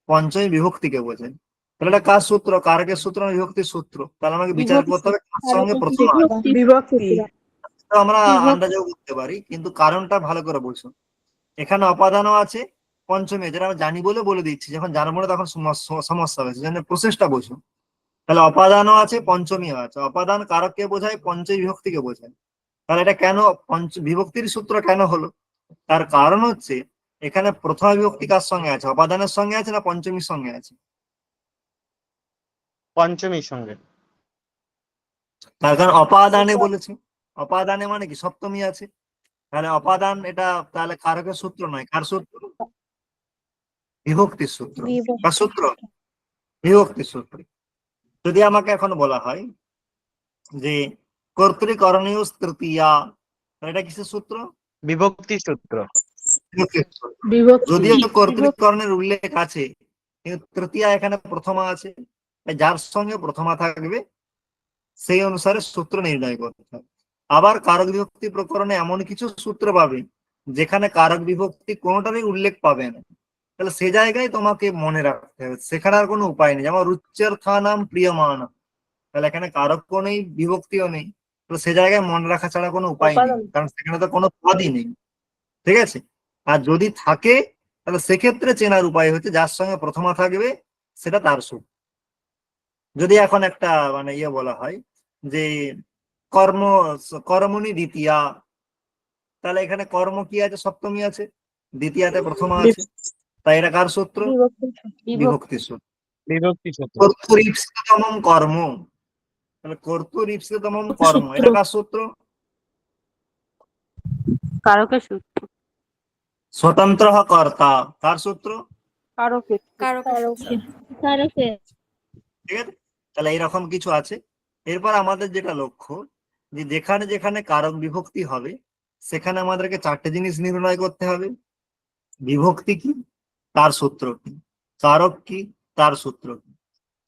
পঞ্চমী বিভক্তিকে বোঝায়। তাহলে এটা কার সূত্র? কারকের সূত্র না বিভক্তির সূত্র? তাহলে আমাকে বিচার করতে হবে কার সঙ্গে প্রথমা আছে। বিভক্তি। তো আমরা আন্দাজও করতে পারি, কিন্তু কারণটা ভালো করে বুঝুন। এখানে অপাদানও আছে, পঞ্চমী আছে, যেটা আমরা জানি বলে বলে দিচ্ছি, যখন জানবো না তখন সমস্যা হবে, সেজন্য প্রসেসটা বুঝুন। তাহলে অপাদানও আছে, পঞ্চমীও আছে। অপাদান কারককে বোঝায়, পঞ্চমী বিভক্তিকে বোঝায়। তাহলে এটা কেন বিভক্তির সূত্র কেন হলো? তার কারণ হচ্ছে এখানে প্রথমা বিভক্তি কার সঙ্গে আছে? অপাদানের সঙ্গে আছে না পঞ্চমীর সঙ্গে আছে? পঞ্চমীর সঙ্গে। তার কারণ অপাদানে বলেছে, অপাদানে মানে কি সপ্তমী আছে। তাহলে অপাদান এটা তাহলে কারকের সূত্র নয়, কার সূত্র? বিভক্তির সূত্র। কার সূত্র? বিভক্তির সূত্র। যদি আমাকে এখন বলা হয় যে কর্তৃকরণীয় তৃতীয়া, এটা কিসের সূত্র? বিভক্তির সূত্র। বিভক্তির সূত্র। বিভক্তি। যদিও কর্তৃকরণের উল্লেখ আছে, কিন্তু তৃতীয়া এখানে প্রথমা আছে, তাই যার সঙ্গে প্রথমা থাকবে সেই অনুসারে সূত্র নির্ণয় করতে হবে। আবার কারক বিভক্তি প্রকরণে এমন কিছু সূত্র পাবে যেখানে কারক বিভক্তি কোনোটারই উল্লেখ পাবে না, তাহলে সে জায়গায় তোমাকে মনে রাখতে হবে, সেখানে আর কোনো উপায় নেই। যেমন রুচ্যর্থানাম প্রিয়মান, তাহলে এখানে কারকও নেই, বিভক্তিও নেই, তো সে জায়গায় মনে রাখা ছাড়া কোনো উপায় নেই, কারণ সেখানে তো কোনো পদই নেই। ঠিক আছে? আর যদি থাকে তাহলে সেক্ষেত্রে চেনার উপায় হচ্ছে যার সঙ্গে প্রথমা থাকবে সেটা তার সূত্র। যদি এখন একটা মানে বলা হয় যে কর্ম কর্মণি দ্বিতীয়া, তাহলে এখানে কর্ম কি আছে? সপ্তমী আছে, দ্বিতীয়াতে প্রথমা আছে, তাই এটা কার সূত্র? বিভক্তির সূত্র। বিভক্তির সূত্র। কর্তুরীপ্সিততমম কর্ম, তাহলে কর্তুরীপ্সিততমম কর্ম এটা কার সূত্র? কারকের সূত্র। স্বতন্ত্র কর্তা কার সূত্র? কারকের। কারকে। ঠিক আছে? তাহলে এইরকম কিছু আছে। এরপর আমাদের যেটা লক্ষ্য, যে যেখানে যেখানে কারক বিভক্তি হবে সেখানে আমাদেরকে চারটে জিনিস নির্ণয় করতে হবে। বিভক্তি কি, তার সূত্র কি, কারক কি, তার সূত্র কি।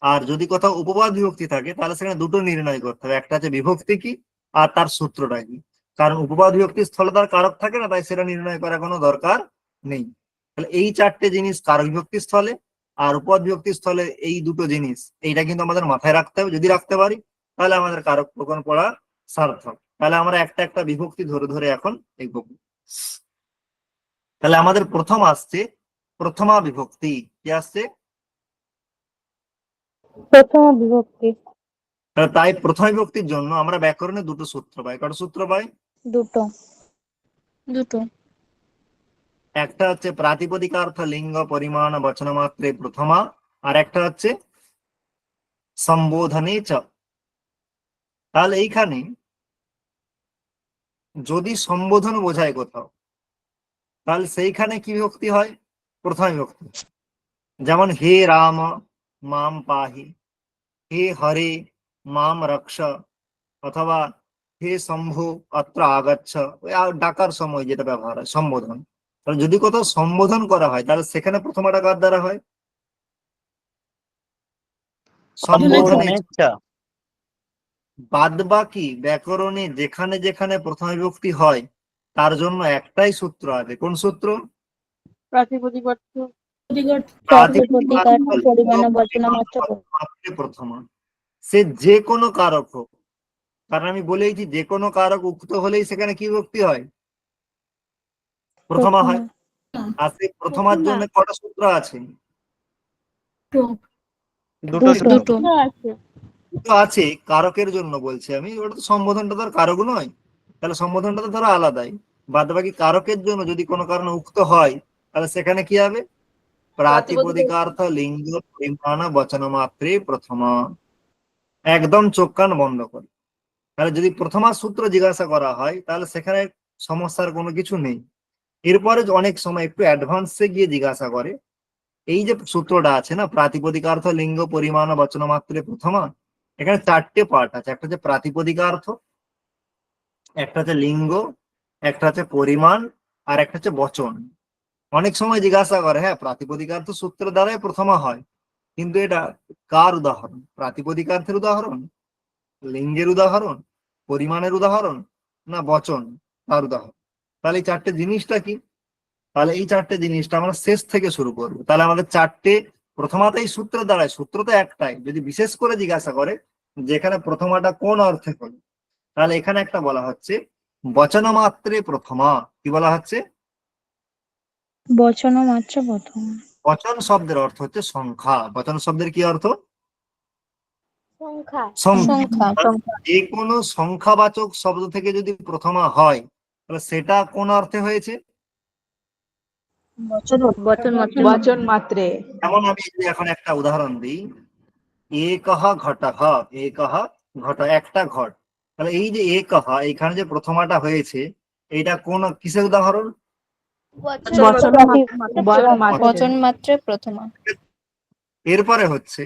আর যদি কোথাও উপবাদ বিভক্তি থাকে তাহলে সেখানে দুটো নির্ণয় করতে হবে, একটা হচ্ছে বিভক্তি কি আর তার সূত্রটা কি। কারণ উপবাদ বিভক্তির স্থলে তার কারক থাকে না, তাই সেটা নির্ণয় করার কোনো দরকার নেই। তাহলে এই চারটে জিনিস কারক বিভক্তির স্থলে আর উপবাদ বিভক্তির স্থলে, এই দুটো জিনিস, এইটা কিন্তু আমাদের মাথায় রাখতে হবে। যদি রাখতে পারি তাহলে আমাদের কারক প্রকরণ পড়া সার্থক। তাহলে আমরা একটা একটা বিভক্তি ধরে ধরে এখন এগোবো। তাহলে আমাদের প্রথম আসছে প্রথমা বিভক্তি। কি আসছে? প্রথমা বিভক্তি। তাই প্রথম বিভক্তির জন্য আমরা ব্যাকরণে দুটো সূত্র পাই। কটা সূত্র পাই? দুটো। দুটো। একটা হচ্ছে প্রাতিপদিকার্থ লিঙ্গ পরিমাণ বচন মাত্রে প্রথমা, আর একটা হচ্ছে সম্বোধনে চ। তাহলে এইখানে যদি সম্বোধন বোঝায় কোথাও, তাহলে সেইখানে কি বিভক্তি হয়? প্রথম বিভক্তি। যেমন হে রাম মাম পাহি, হে হরে মাম রক্ষ, অথবা হে শম্ভু অত্র আগচ্ছ, ওই ডাকার সময় যেটা ব্যবহার হয় সম্বোধন। তাহলে যদি কোথাও সম্বোধন করা হয় তাহলে সেখানে প্রথমাটা কার দ্বারা হয়? সম্বোধনে। বাদ বাকি ব্যাকরণে যেখানে যেখানে প্রথম বিভক্তি হয় তার জন্য একটাই সূত্র আছে। কোন সূত্র? প্রাতিপদিকার্থ। প্রাতিপদিকার্থ পরিমাণ বচন মাত্রে প্রথমা। সে যে কোনো কারক হোক, কারণ আমি বলেইছি যে কোনো কারক উক্ত হলেই সেখানে কি বিভক্তি হয়? প্রথমা হয়। আর সেই প্রথমার জন্য কটা সূত্র আছে? দুটো সূত্র। দুটো। দুটো আছে কারকের জন্য বলছি আমি, ওটা তো সম্বোধনটা তো আর কারক নয়, তাহলে সম্বোধনটা তো ধরো আলাদাই। বাদ বাকি কারকের জন্য যদি কোনো কারণে উক্ত হয় তাহলে সেখানে কি হবে? প্রাতিপদিকার্থ লিঙ্গ পরিমাণ বচন মাত্রে প্রথমা। একদম চোখ কান বন্ধ করে। তাহলে যদি প্রথমা সূত্র জিজ্ঞাসা করা হয় তাহলে সেখানে সমস্যার কোনো কিছু নেই। এরপরে অনেক সময় একটু অ্যাডভান্সে গিয়ে জিজ্ঞাসা করে, এই যে সূত্রটা আছে না, প্রাতিপদিকার্থ লিঙ্গ পরিমাণ বচন মাত্রে প্রথমা, এখানে চারটে পার্ট আছে। একটা হচ্ছে প্রাতিপদিকার্থ, একটা হচ্ছে লিঙ্গ, একটা হচ্ছে পরিমাণ, আর একটা হচ্ছে বচন। অনেক সময় জিজ্ঞাসা করে, হ্যাঁ প্রাতিপদিকার্থ সূত্রের দ্বারাই প্রথমা হয়, কিন্তু এটা কার উদাহরণ? প্রাতিপদিকার্থের উদাহরণ, লিঙ্গের উদাহরণ, পরিমাণের উদাহরণ, না বচন তার উদাহরণ? তাহলে এই চারটে জিনিসটা কি? তাহলে এই চারটে জিনিসটা আমরা শেষ থেকে শুরু করবো। তাহলে আমাদের চারটে প্রথমাতেই সূত্র দাঁড়ায়, সূত্র তো একটাই। যদি বিশেষ করে জিজ্ঞাসা করে যে এখানে প্রথমাটা কোন অর্থে হলো, তাহলে এখানে একটা বলা হচ্ছে বচনমাত্রে প্রথমা। কি বলা হচ্ছে? বচন মাত্র প্রথম। বচন শব্দের অর্থ হচ্ছে সংখ্যা। বচন শব্দের কি অর্থ? সংখ্যা। সংখ্যা। যে কোনো সংখ্যাবাচক শব্দ থেকে যদি প্রথমা হয় তাহলে সেটা কোন অর্থে হয়েছে? বচন মাত্র। বচন মাত্রে। যেমন আমি যদি এখন একটা উদাহরণ দিই, একহ ঘটহ, একহ ঘট, একটা ঘট। তাহলে এই যে একহ, এখানে যে প্রথমাটা হয়েছে এটা কোন কিসের উদাহরণ? বচন মাত্রে প্রথমা। এরপরে হচ্ছে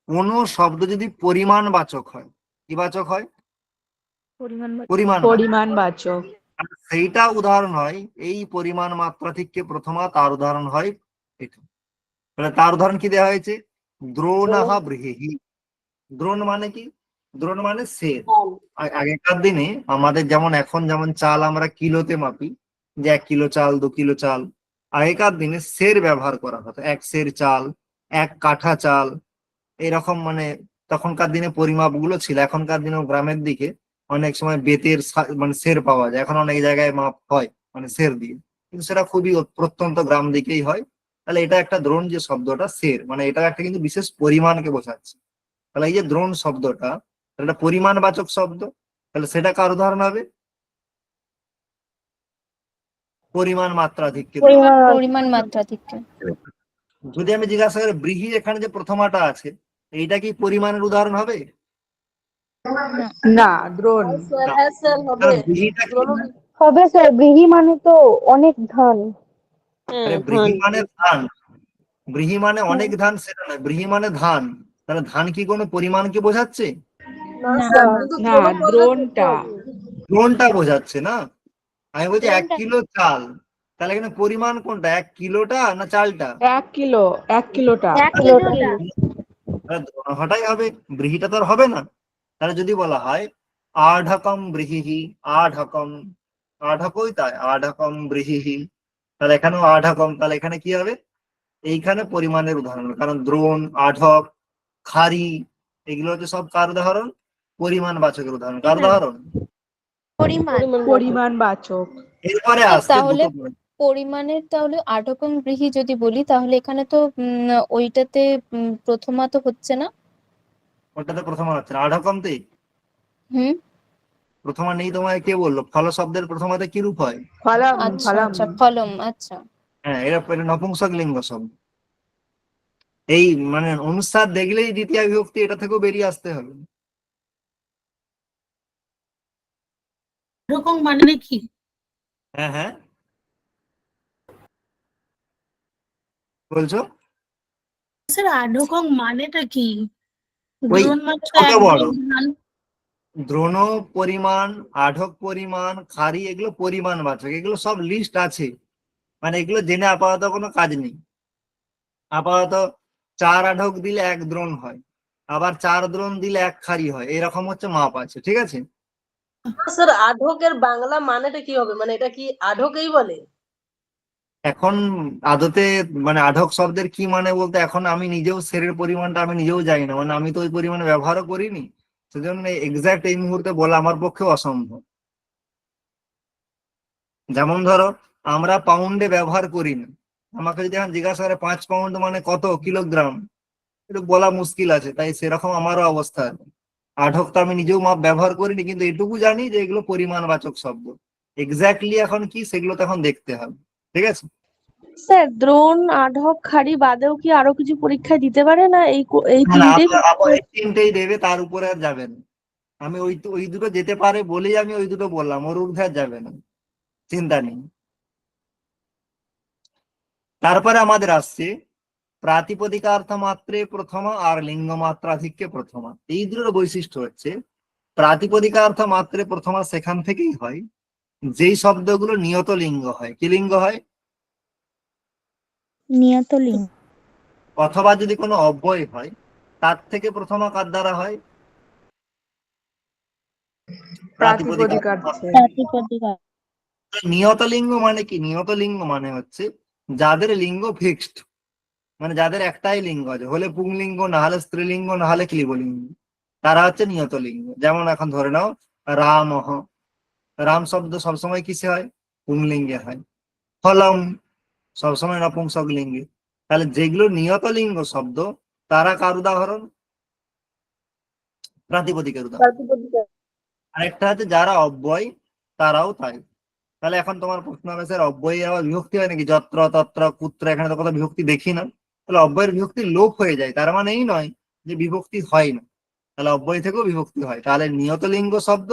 কোন শব্দ যদি পরিমাণবাচক হয়, কি বাচক হয়? পরিমাণ। পরিমাণবাচক। সেইটা উদাহরণ হয় এই পরিমাণ মাত্রাধিক্যে প্রথমা, তার উদাহরণ হয় এটা। তাহলে তার উদাহরণ কি দেওয়া হয়েছে? দ্রোণাহা বৃহিহি। দ্রোণ মানে কি? দ্রোণ মানে সের। আগেকার দিনে আমাদের যেমন এখন যেমন চাল আমরা কিলোতে মাপি, যে 1 কিলো চাল, 2 কিলো চাল, আগেকার দিনে সের ব্যবহার করা হতো। 1 সের চাল, 1 কাঠা চাল, এরকম মানে তখনকার দিনে পরিমাপ গুলো ছিল। এখনকার দিনে গ্রামের দিকে অনেক সময় বেতের মানে সের পাওয়া যায়, এখন অনেক জায়গায় মাপ হয় মানে সের দিয়ে, কিন্তু সেটা খুবই প্রত্যন্ত গ্রাম দিকেই হয়। তাহলে এটা একটা দ্রোণ যে শব্দটা সের, মানে এটা একটা কিন্তু বিশেষ পরিমাণকে বোঝাচ্ছে। তাহলে এই যে দ্রোণ শব্দটা, এটা পরিমাণবাচক শব্দ, তাহলে সেটা কার উদাহরণ হবে? পরিমাণ মাত্রাধিক্যের উদাহরণ। পরিমাণ মাত্রাধিক্য। যদি আমি জিজ্ঞাসা করি ব্রীহি এখানে যে প্রথমাটা আছে, এইটা কি পরিমাণের উদাহরণ হবে? না, দ্রোণ। না। হ্যাঁ স্যার হবে। কারণ ব্রীহিটা কি? হবে স্যার, ব্রীহি মানে তো অনেক ধান। আরে ব্রীহি মানে ধান। ব্রীহি মানে অনেক ধান সেটা নয়, ব্রীহি মানে ধান। তাহলে ধান কি কোনো পরিমাণকে বোঝাচ্ছে? না না। স্যার, কিন্তু না, দ্রোণ করলে দ্রোণটা। করতে হবে। দ্রোণটা বোঝাচ্ছে না। আমি বলছি 1 কিলো চাল, তাহলে এখানে পরিমাণ কোনটা, 1 কিলোটা না চালটা? 1 কিলোটা। তাহলে দ্রোণ হটাই হবে, ব্রীহিটা তো আর হবে না। তাহলে যদি বলা হয় আঢকম ব্রীহি, আঢকম, আঢকই তাই, আঢকম ব্রীহি, তাহলে এখানেও আঢকম, তাহলে এখানে কি হবে? এইখানে পরিমাণের উদাহরণ, কারণ দ্রোণ, আঢক, খারি, এগুলো হচ্ছে সব কার উদাহরণ? পরিমাণ বাচকের উদাহরণ। কার উদাহরণ? পরিমাণবাচক। এরপরে তো আসছে তাহলে দুটো point। পরিমাণের তাহলে আটকম গৃহী যদি বলি তাহলে এখানে তো ওইটাতে প্রথমা তো হচ্ছে না। ওটাতে প্রথমা হচ্ছে না, আঢকমতেই হুম। প্রথমা নেই। তোমায় কে বললো? ফল শব্দের প্রথমাতে কি রূপ হয়? ফলম। আচ্ছা আচ্ছা, ফলম। আচ্ছা। হ্যাঁ, এটা নপুংসক লিঙ্গ শব্দ। এই মানে অনুসার দেখলেই দ্বিতীয় বিভক্তি এটা থেকেও বেরিয়ে আসতে হবে। এরকম মানে কি? হ্যাঁ হ্যাঁ, বলছো? স্যার আঢকং মানেটা কি? ওই দ্রোণ মানে তো ছোট বড়, একদম ধান। দ্রোণ পরিমাণ, আঢক পরিমাণ, খারি, এগুলো পরিমাণ বাচক, এগুলো সব লিস্ট আছে। মানে এগুলো জেনে আপাতত কোনো কাজ নেই। আপাতত 4 আঢক দিলে 1 দ্রোণ হয়, আবার 4 দ্রোণ দিলে 1 খারি হয়, এরকম হচ্ছে মাপ আছে, ঠিক আছে? স্যার আঢকের বাংলা মানেটা কি হবে, মানে এটা কি আঢকই বলে? এখন আদতে মানে আঢক শব্দের কি মানে বলতে এখন আমি নিজেও সেরের পরিমাণটা আমি নিজেও জানি না, মানে আমি তো ওই পরিমাণে ব্যবহারও করিনি, সেজন্য এক্সাক্ট এই মুহূর্তে বলা আমার পক্ষে অসম্ভব। যেমন ধরো আমরা পাউন্ডে ব্যবহার করি না, আমাকে যদি এখন জিজ্ঞাসা করে 5 পাউন্ড মানে কত কিলোগ্রাম, একটু বলা মুশকিল আছে। তাই সেরকম আমারও অবস্থা আছে। আঢক তো আমি নিজেও মাপ ব্যবহার করিনি, কিন্তু এটুকু জানি যে এগুলো পরিমাণবাচক শব্দ। এক্স্যাক্টলি এখন কি সেগুলো তো এখন দেখতে হবে, ঠিক আছে? স্যার দ্রোণ, আঢক, খাড়ি বাদেও কি আরো কিছু পরীক্ষায় দিতে পারে না? এই না না, তিনটেই? আবার এই 3টেই দেবে, তার উপরে আর যাবে না। আমি ওই দুটো যেতে পারে বলেই আমি ওই দুটো বললাম, ওর ঊর্ধ্বে আর যাবে না, চিন্তা নেই। তারপরে আমাদের আসছে প্রাতিপদিকার্থ মাত্রে প্রথমা আর লিঙ্গ মাত্রাধিক্যে প্রথমা। এই দুটোর বৈশিষ্ট্য হচ্ছে প্রাতিপদিকার্থ মাত্রে প্রথমা সেখান থেকেই হয় যেই শব্দগুলো নিয়ত লিঙ্গ হয়। কি লিঙ্গ হয়? নিয়ত লিঙ্গ। অথবা যদি কোনো অব্যয় হয় তার থেকে প্রথমা কার দ্বারা হয়? প্রাতিপদিকার্থ। প্রাতিপদিকা। নিয়ত লিঙ্গ মানে কি? নিয়ত লিঙ্গ মানে হচ্ছে যাদের লিঙ্গ ফিক্সড, মানে যাদের একটাই লিঙ্গ আছে, হলে পুংলিঙ্গ, না হলে স্ত্রীলিঙ্গ, না হলে ক্লীবলিঙ্গ, তারা হচ্ছে নিয়ত লিঙ্গ। যেমন এখন ধরে নাও রাম, রাম শব্দ সবসময় কিসে হয়? পুংলিঙ্গে হয়। ফলম সবসময় নপুংসক লিঙ্গে। তাহলে যেগুলো নিয়ত লিঙ্গ শব্দ, তারা কার উদাহরণ? প্রাতিপদিকের উদাহরণ। আরেকটা হচ্ছে যারা অব্যয়, তারাও তাই। তাহলে এখন তোমার প্রশ্ন হবে, স্যার অব্যয় আবার বিভক্তি হয় নাকি? যত্র তত্র কুত্র, এখানে তো কোনো বিভক্তি দেখি না। তাহলে অব্যয়ের বিভক্তি লোপ হয়ে যায়, তার মানে এই নয় যে বিভক্তি হয় না। তাহলে অব্যয় থেকেও বিভক্তি হয়। তাহলে নিয়ত লিঙ্গ শব্দ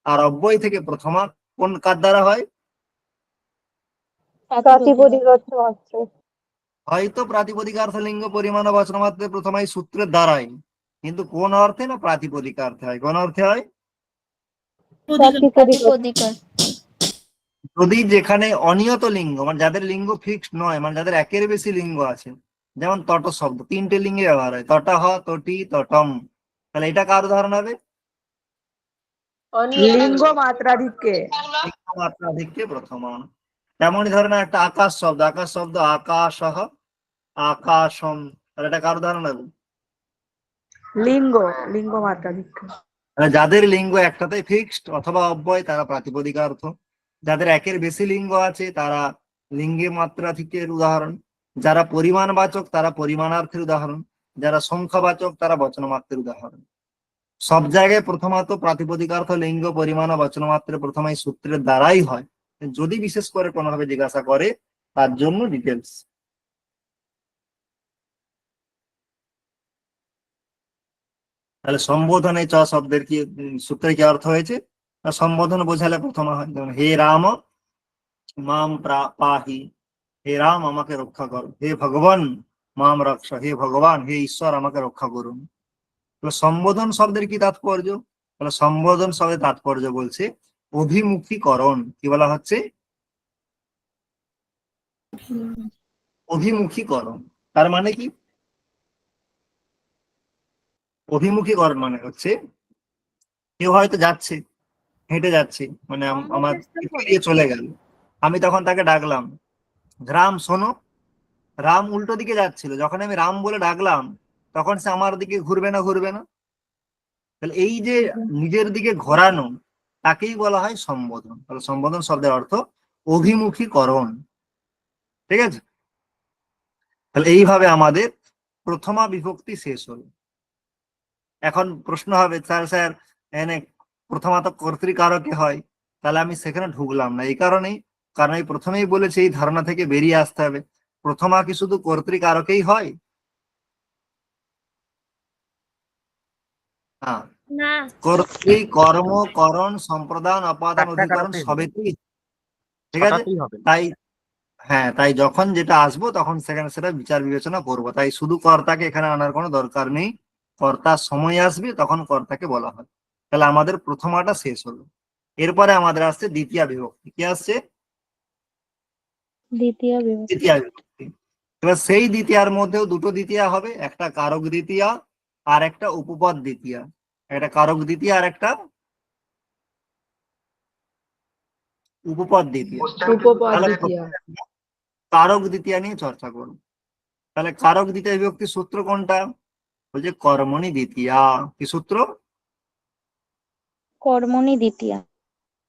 আর অব্যয় থেকে প্রথমা কোন কার দ্বারা হয়? প্রাতিপদিক অর্থ মাত্র। হয়তো প্রাতিপদিকার্থ লিঙ্গ পরিমাণ ও বচন মাত্রে প্রথমাই সূত্রের দ্বারাই, কিন্তু কোন অর্থে? না প্রাতিপদিকার্থে হয়। কোন অর্থে হয়? প্রাতিপদিক প্রাতিপদিকার। যদি যেখানে অনিয়ত লিঙ্গ, মানে যাদের লিঙ্গ ফিক্সড নয়, মানে যাদের একের বেশি লিঙ্গ আছে, যেমন তট শব্দ 3টে লিঙ্গে ব্যবহার হয়, তটহ, তটি, তটম, তাহলে এটা কার উদাহরণ হবে? অনিয়ত লিঙ্গ মাত্রাধিক্যে। লিঙ্গ মাত্রাধিক্যে প্রথমা। তেমনই ধরনের একটা আকাশ শব্দ, আকাশ শব্দ আকাশহ, আকাশম, তাহলে এটা কার উদাহরণ হবে? লিঙ্গ, লিঙ্গ মাত্রাধিক্যে। মানে যাদের লিঙ্গ একটাতে ফিক্সড অথবা অব্যয়, তারা প্রাতিপদিকার্থ। যাদের একের বেশি লিঙ্গ আছে, তারা লিঙ্গে মাত্রাধিক্যের উদাহরণ। যারা পরিমাণবাচক, তারা পরিমাণার্থের উদাহরণ। যারা সংখ্যাবাচক, তারা বচনমাত্রের উদাহরণ। সব জায়গায় প্রথমত প্রাতিপদিকার্থ লিঙ্গ পরিমাণ ও বচনমাত্রের প্রথমে সূত্রের দ্বারাই হয়। যদি বিশেষ করে কোনোভাবে জিজ্ঞাসা করে, তার জন্য ডিটেলস। তাহলে সম্বোধনে চ শব্দের কি সূত্রে কি অর্থ হয়েছে? না, সম্বোধন বোঝালে প্রথমা হয়। যেমন হে রাম মাম পাহি, হে রাম আমাকে রক্ষা করো। হে ভগবান মাম রক্ষ, হে ভগবান, হে ঈশ্বর আমাকে রক্ষা করুন। তাহলে সম্বোধন শব্দের কি তাৎপর্য? তাহলে সম্বোধন শব্দের তাৎপর্য বলছে অভিমুখীকরণ। কি বলা হচ্ছে? অভিমুখীকরণ। তার মানে কি? অভিমুখীকরণ মানে হচ্ছে কেউ হয়তো যাচ্ছে, হেঁটে যাচ্ছে, মানে আমার পেরিয়ে চলে গেল, আমি তখন তাকে ডাকলাম, রাম শোনো। রাম উল্টো দিকে যাচ্ছিল, যখন আমি রাম বলে ডাকলাম, তখন সে আমার দিকে ঘুরবে না? ঘুরবে না। তাহলে এই যে নিজের দিকে ঘোরানো, তাকেই বলা হয় সম্বোধন। তাহলে সম্বোধন শব্দের অর্থ অভিমুখীকরণ। ঠিক আছে? তাহলে এইভাবে আমাদের প্রথমা বিভক্তি শেষ হলো। এখন প্রশ্ন হবে, স্যার স্যার এনে প্রথমা তো কর্তৃকারকে হয়, তাহলে আমি সেখানে ঢুকলাম না। এই কারণেই, কারণ এই প্রথমেই বলেছি এই ধারণা থেকে বেরিয়ে আসতে হবে। প্রথমা কি শুধু কর্তৃকারকেই হয়? হ্যাঁ, না। কর্তৃ, কর্ম, করণ, সম্প্রদান, অপাদান, একটা অধিকরণ কারকেই হবে। সবেতেই। ঠিক আছে? ছটাতেই হবে। তাই হ্যাঁ, তাই যখন যেটা আসবো তখন সেখানে সেটা বিচার বিবেচনা করবো। তাই শুধু কর্তাকে এখানে আনার কোনো দরকার নেই। কর্তার সময় আসবে তখন কর্তাকে বলা হয়। তাহলে আমাদের প্রথমাটা শেষ হলো। এরপরে আমাদের আসছে দ্বিতীয় বিভক্তি। কি আসছে? দ্বিতীয় বিভক্তি। দ্বিতীয় বিভক্তি। এবার সেই দ্বিতীয়ার মধ্যেও দুটো দ্বিতীয়া হবে, একটা কারক দ্বিতীয়া আর একটা উপপদ দ্বিতীয়া। একটা কারক দ্বিতীয়া আর একটা উপপদ দ্বিতীয়া। উপপদ তাহলে দ্বিতীয়া। কারক দ্বিতীয়া নিয়ে চর্চা করব। তাহলে কারক দ্বিতীয় বিভক্তির সূত্র কোনটা? বলছে কর্মণি দ্বিতীয়া। কি সূত্র? কর্মণি দ্বিতীয়া।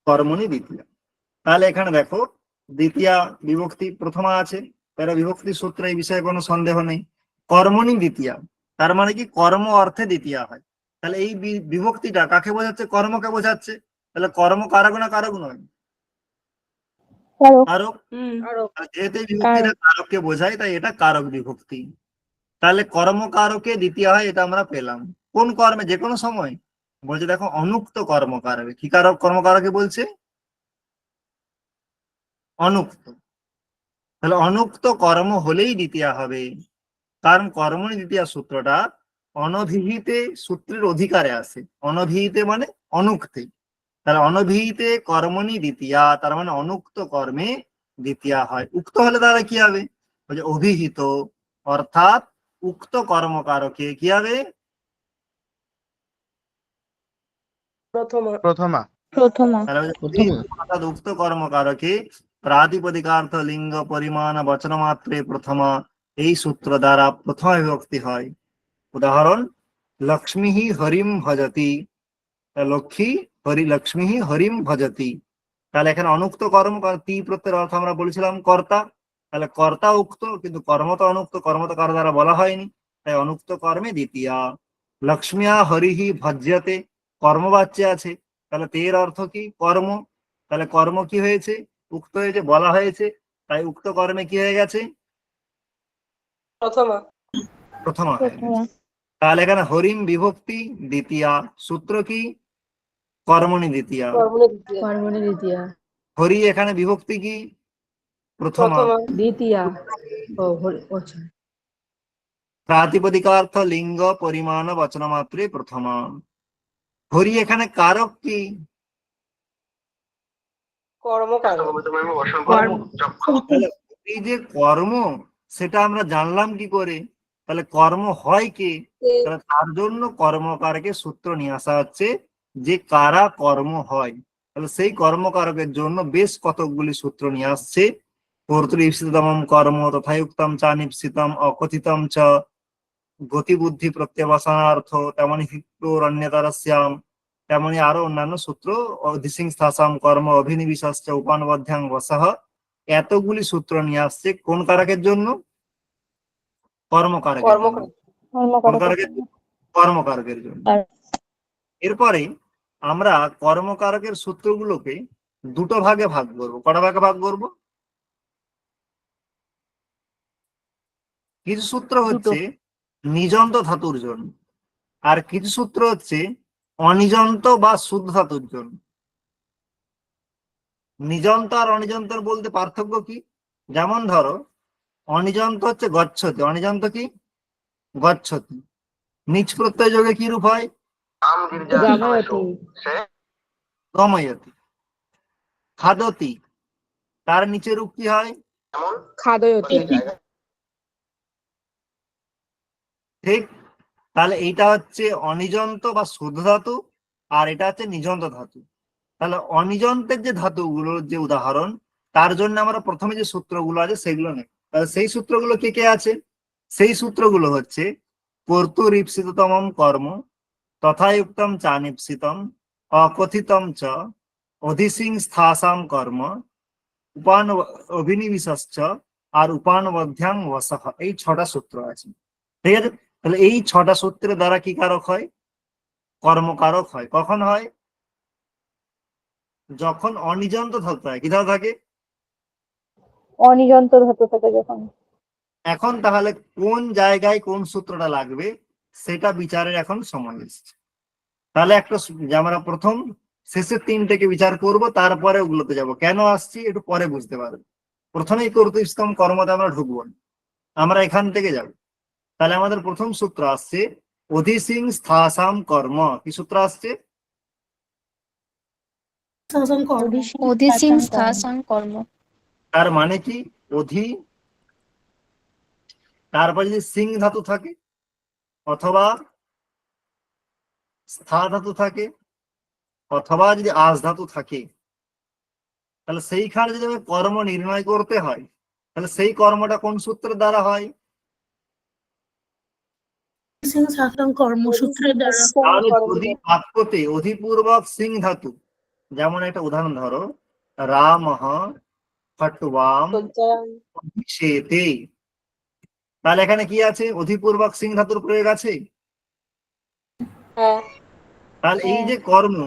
কর্মণি দ্বিতীয়া। তাহলে এখানে দেখো, দ্বিতীয়া বিভক্তি প্রথমা আছে, তাহলে বিভক্তি সূত্র, এই বিষয়ে কোনো সন্দেহ নেই। কর্মণি দ্বিতীয়া, তার মানে কি কর্ম অর্থে দ্বিতীয়া হয়। তাহলে এই বিভক্তিটা কাকে বোঝাচ্ছে? কর্মকে বোঝাচ্ছে। তাহলে কর্ম কারক না কারক নয়? কারক। কারক। আরো আর যেহেতু এই বিভক্তিটা কারককে বোঝায়, তাই এটা কারক বিভক্তি। তাহলে কর্মকারকে দ্বিতীয় হয়, এটা আমরা পেলাম। কোন কর্মে? যে কোনো সময়। বলছে দেখো অনুক্ত কর্মকারকে। কি কারক কর্মকারকে বলছে? অনুক্ত। তাহলে অনুক্ত কর্ম হলেই দ্বিতীয় হবে, কারণ কর্মণি দ্বিতীয় সূত্রটা অনভিহিতে সূত্রের অধিকারে আসে। অনভিহিতে মানে অনুক্তে। তাহলে অনভিহিতে কর্মণি দ্বিতীয়া, তার মানে অনুক্ত কর্মে দ্বিতীয়া হয়। উক্ত হলে তাহলে কি হবে? বলছে অভিহিত, অর্থাৎ উক্ত কর্মকারকে কি হবে? প্রথমা। প্রথমা। প্রথমা। তাহলে বলছে অভিহিত অর্থাৎ উক্ত কর্মকারকে প্রাতিপদিকার্থ লিঙ্গ পরিমাণ বচন মাত্রে প্রথমা এই সূত্র দ্বারা প্রথম বিভক্তি হয়। উদাহরণ, লক্ষ্মী হরিম ভজতি, লক্ষ্মী হরিম ভজতি। তাহলে এখানে অনুক্ত কর্ম, তি প্রত্যয়ের অর্থ আমরা বলেছিলাম কর্তা, তাহলে কর্তা উক্ত কিন্তু কর্ম তো অনুক্ত, কর্ম তো কারো দ্বারা বলা হয়নি, তাই অনুক্ত কর্মে দ্বিতীয়া। লক্ষ্মীয়া হরিহি ভজ্যতে, কর্মবাচ্যে আছে, তাহলে তের অর্থ কি? কর্ম। তাহলে কর্ম কি হয়েছে? উক্ত হয়েছে, বলা হয়েছে, তাই উক্ত কর্মে কি হয়ে গেছে? প্রথমা। প্রথমা হয়ে গেছে। প্রথমা। তাহলে এখানে হরিম বিভক্তি দ্বিতীয়া, সূত্র কি? কর্মণি দ্বিতীয়া। কর্মণি দ্বিতীয়া। কর্মণি দ্বিতীয়া। হরি এখানে বিভক্তি কি? প্রথমা। প্রথমা। দ্বিতীয়া। ও আচ্ছা। প্রাতিপদিকার্থ লিঙ্গ পরিমাণ বচন মাত্রে প্রথমা। হরি এখানে কারক কি? কর্মকারক। তাহলে এই যে কর্ম, সেটা আমরা জানলাম কি করে? তাহলে কর্ম হয় কি? তাহলে তার জন্য কর্মকারকে সূত্র নিয়ে আসা হচ্ছে, যে কারা কর্ম হয়। তাহলে সেই কর্মকারকের জন্য বেশ কতকগুলি সূত্র নিয়ে আসছে। কর্তৃপ্সিতম কর্ম তথায়ুক্তম চা নিপ্সিতম অকথিতম চ গতিবুদ্ধি প্রত্যবসানার্থ, তেমনি হিক্তরণ্যতরস্যাম, তেমনি আরো অন্যান্য সূত্র, অধিসিংস্থাসাম কর্ম অভিনিবিশাশ্চ উপানবধ্যাং বসহ, এতগুলি সূত্র নিয়ে আসছে কোন কারকের জন্য? কর্মকারকের জন্য। কোন কর্মকারকের কারকের? জন্য। কর্মকারকের জন্য। আর এরপরে আমরা কর্মকারকের সূত্রগুলোকে দুটো ভাগে ভাগ করবো। কটা ভাগে ভাগ করবো? কিছু সূত্র হচ্ছে নিজন্ত ধাতুর জন্য, আর কিছু সূত্র হচ্ছে অনিজন্ত বা শুদ্ধ ধাতুর জন্য। নিজন্ত আর অনিজন্তর বলতে পার্থক্য কি? যেমন ধরো, অনিজন্ত হচ্ছে গচ্ছতি। অনিজন্ত কি? গচ্ছতি। নিচ প্রত্যয় যোগে কি রূপ হয়? গাময়তি। গময়তি। খাদতি, তার নিচে রূপ কি হয়? খাদয়তি। ঠিক। তাহলে এইটা হচ্ছে অনিজন্ত বা শুদ্ধ ধাতু, আর এটা হচ্ছে নিজন্ত ধাতু। তাহলে অনিজন্তের যে ধাতুগুলোর যে উদাহরণ, তার জন্য আমরা প্রথমে যে সূত্রগুলো আছে সেগুলো নেই। তাহলে সেই সূত্রগুলো কে কে আছে? সেই সূত্রগুলো হচ্ছে কর্তুরীপ্সিততম কর্ম তথায়ুক্তম চা নিপ্সিতম অকথিতম চ অধিসিংস্থাসাম কর্ম উপান অভিনিবিশশ্চ আর উপানবধ্যাং বসহ। এই 6টা সূত্র আছে। ঠিক আছে। তাহলে এই 6টা সূত্রের দ্বারা কি কারক হয়? কর্মকারক হয়। কখন হয়? যখন অনিজন্ত ধাতু থাকে। কি ধাতু থাকে? অনিজন্ত ধাতু থাকে যখন। এখন তাহলে কোন জায়গায় কোন সূত্রটা লাগবে সেটা বিচারের এখন সময় এসেছে। তাহলে একটা যে আমরা প্রথম শেষের 3টেকে বিচার করব, তারপরে ওগুলোতে যাব। কেন আসছি একটু পরে বুঝতে পারবে। প্রথমেই কর্তৃস্তম কর্মতে আমরা ঢুকবো না, আমরা এখান থেকে যাব। তাহলে আমাদের প্রথম সূত্র আসছে অধিসিং স্থাসাম কর্ম। কি সূত্র আসছে? শাসন কর্ম। অধিসিং স্থাসাং কর্ম। তার মানে কি? অধি, তারপর যদি সিং ধাতু থাকে অথবা স্থা ধাতু থাকে অথবা যদি আস ধাতু থাকে, তাহলে সেইখানে যদি আমি কর্ম নির্ণয় করতে হয়, তাহলে সেই কর্মটা কোন সূত্রের দ্বারা হয়? শাসন কর্মসূত্রের দ্বারা। তাহলে যদি বাক্যতে অধিপূর্বক সিং ধাতু, যেমন একটা উদাহরণ ধরো, রাম খট্টুয়াম অভিষেতে, তাহলে এখানে কি আছে? অধিপূর্বক সিং ধাতুর প্রয়োগ আছে। হ্যাঁ। তাহলে এই যে কর্ম,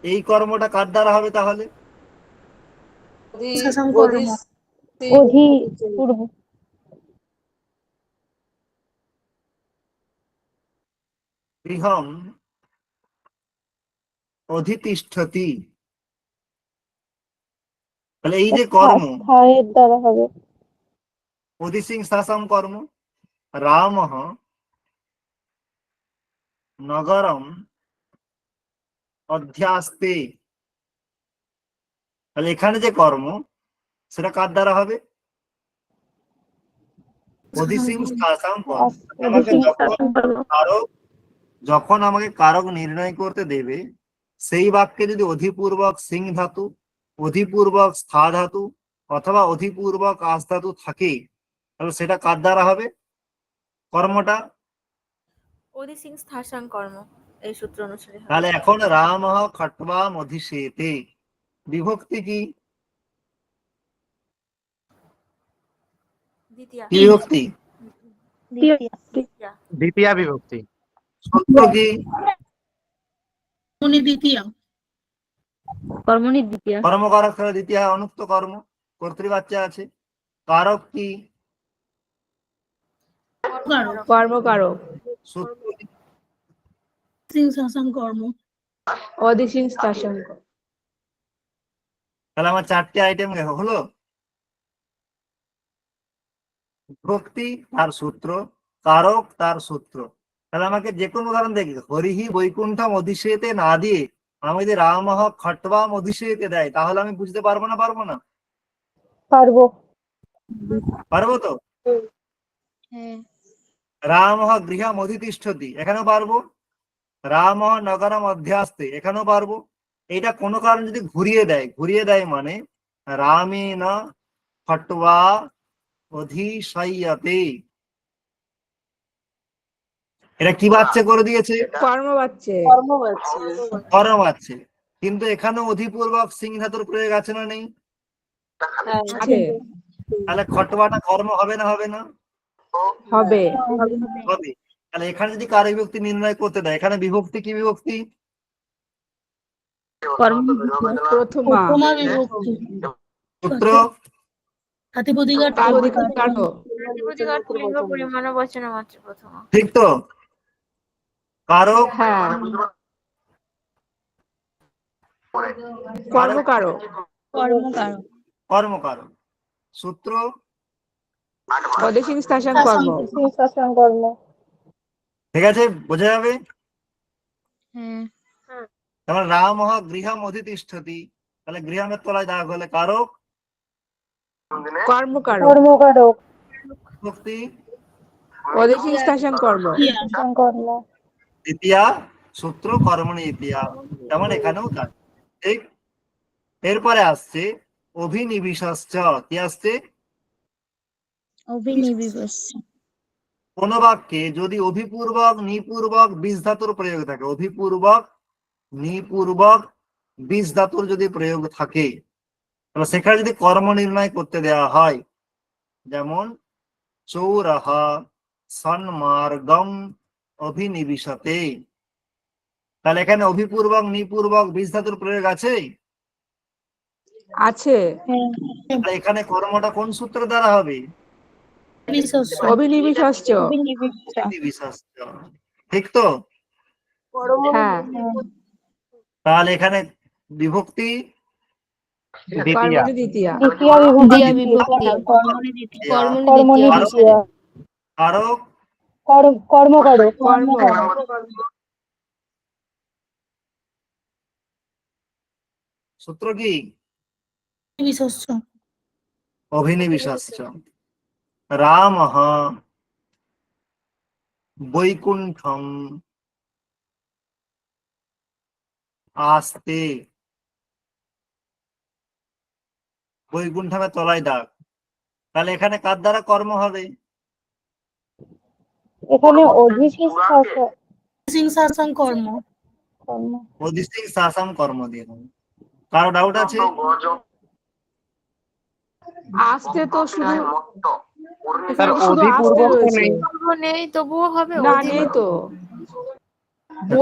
এই কর্মটা কার দ্বারা হবে তাহলে? শাসন কর্ম। অধি পূর্ব। গৃহম অধিতিষ্ঠতি। তাহলে এই যে কর্ম, স্থায়ের দ্বারা হবে। অধিসিং শাসম কর্ম। রাম নগরম অধ্যাস্তে, তাহলে এখানে যে কর্ম সেটা কার দ্বারা হবে? অধিসিং শাসম কর্ম। আমাকে যখন আমাকে কারক নির্ণয় করতে দেবে, সেই বাক্যে যদি অধিপূর্বক সিং ধাতু, অধিপূর্বক স্থা ধাতু অথবা অধিপূর্বক আস ধাতু থাকে, তাহলে সেটা কার দ্বারা হবে কর্মটা? অধিসিং স্থাসাং কর্ম এই সূত্র অনুসারে হবে। তাহলে এখন রাম খট্বা অধিশেতে বিভক্তি কি? দ্বিতীয়া। কি বিভক্তি? দ্বিতীয়া। দ্বিতীয়া বিভক্তি। সূত্র কি? উনি দ্বিতীয়। কর্মণি দ্বিতীয়া। কর্মকারক ছাড়া দ্বিতীয় হয় অনুক্ত কর্ম, কর্তৃবাচ্যা আছে। কারক কি? কর্মকারক। সূত্র কি? সিং শাসন কর্ম। অদিসিং স্থাসাং। তাহলে আমার 4টে আইটেম হলো, বিভক্তি তার সূত্র, কারক তার সূত্র। তাহলে আমাকে যে কোনো উদাহরণ দেখবে হরিহি বৈকুণ্ঠম অধিশেতে না দিয়ে আমি যদি রাম খট্বাম অধিশেতে দেয় তাহলে আমি বুঝতে পারবো না? পারবো না? পারবো। পারবো তো? হ্যাঁ। রাম গৃহম অধিতিষ্ঠতি এখানেও পারবো, রাম নগরম অধ্যাস্তে এখানেও পারবো। এটা কোনো কারণ যদি ঘুরিয়ে দেয় মানে রামেণ খট্বা অধিশয়্যতে, এটা কি বাচ্চা করে দিয়েছে? কর্ম বাচ্চে। কর্ম আছে। কর্ম আছে, কিন্তু এখানে অধিপূর্বক সিং ধাতুর প্রয়োগ আছে না নেই? হ্যাঁ, আছে। তাহলে খটবাটা কর্ম হবে না হবে না? হবে। হবে। তাহলে এখানে যদি কার বিভক্তি নির্ণয় করতে দেয়, এখানে বিভক্তি কি বিভক্তি? প্রথমা। প্রথমা বিভক্তি। সূত্র প্রাতিপদিকার প্রাতিপদিকার্থ। প্রাতিপদিক লিঙ্গ পরিমাণ বচন মাত্র প্রথম। ঠিক তো? কারক হ্যাঁ। কর্মকারক। কর্মকারক। সূত্র অদিসিং স্থাসাং কর্ম। শাসন কর্ম। ঠিক আছে, বোঝা যাবে? হ্যাঁ। যেমন রাম গৃহম অধিতিষ্ঠতি, তাহলে গৃহমের তলায় দাগ হলে কারক, কর্মকারক। কর্মকারক। বিভক্তি অদিসিং স্থাসাং কর্ম। শাসন কর্ম। দ্বিতীয়া সূত্র কর্মণি দ্বিতীয়া, যেমন এখানেও দাগ। ঠিক। এরপরে আসছে অভিনিবিশশ্চ। কি আসছে? কোন বাক্যে যদি অভিপূর্বক নিপূর্বক বীজ ধাতুর প্রয়োগ থাকে, অভিপূর্বক নিপূর্বক বীজ ধাতুর যদি প্রয়োগ থাকে, তাহলে সেখানে যদি কর্ম নির্ণয় করতে দেওয়া হয়, যেমন চৌরহ সন্মার্গম অভিনিবিশতে, তাহলে এখানে অভিপূর্বক নিপূর্বক বীজ ধাতুর প্রয়োগ আছে? আছে। তাহলে এখানে কর্মটা কোন সূত্র দ্বারা হবে? অভিনিবিশশ্চ। অভিনিবিশশ্চ। ঠিক তো? হ্যাঁ। তাহলে এখানে বিভক্তি দ্বিতীয়া। কর্মণি দ্বিতীয়া। দ্বিতীয় দ্বিতীয়া বিভক্তি। বিভক্তি। কর্মণি কর্মণি দ্বিতীয়া। দ্বিতীয়। কারক কর্মকারক। কর্ম। সূত্র কি? বিশস্য। অভিনিবিশশ্চ। রামঃ বৈকুণ্ঠম আস্তে, বৈকুণ্ঠমের তলায় দাগ, তাহলে এখানে কার দ্বারা কর্ম হবে? এখানে অধিসিং শাসন সিং শাসন কর্ম। কর্ম। অধিসিং শাসন কর্ম দিয়ে হবে। কারো ডাউট আছে? আসতে তো শুধু তার এখানে শুধু আসতে অধিপূর্বক তো রয়েছে। নেই। নেই তবুও হবে। না নেই তো।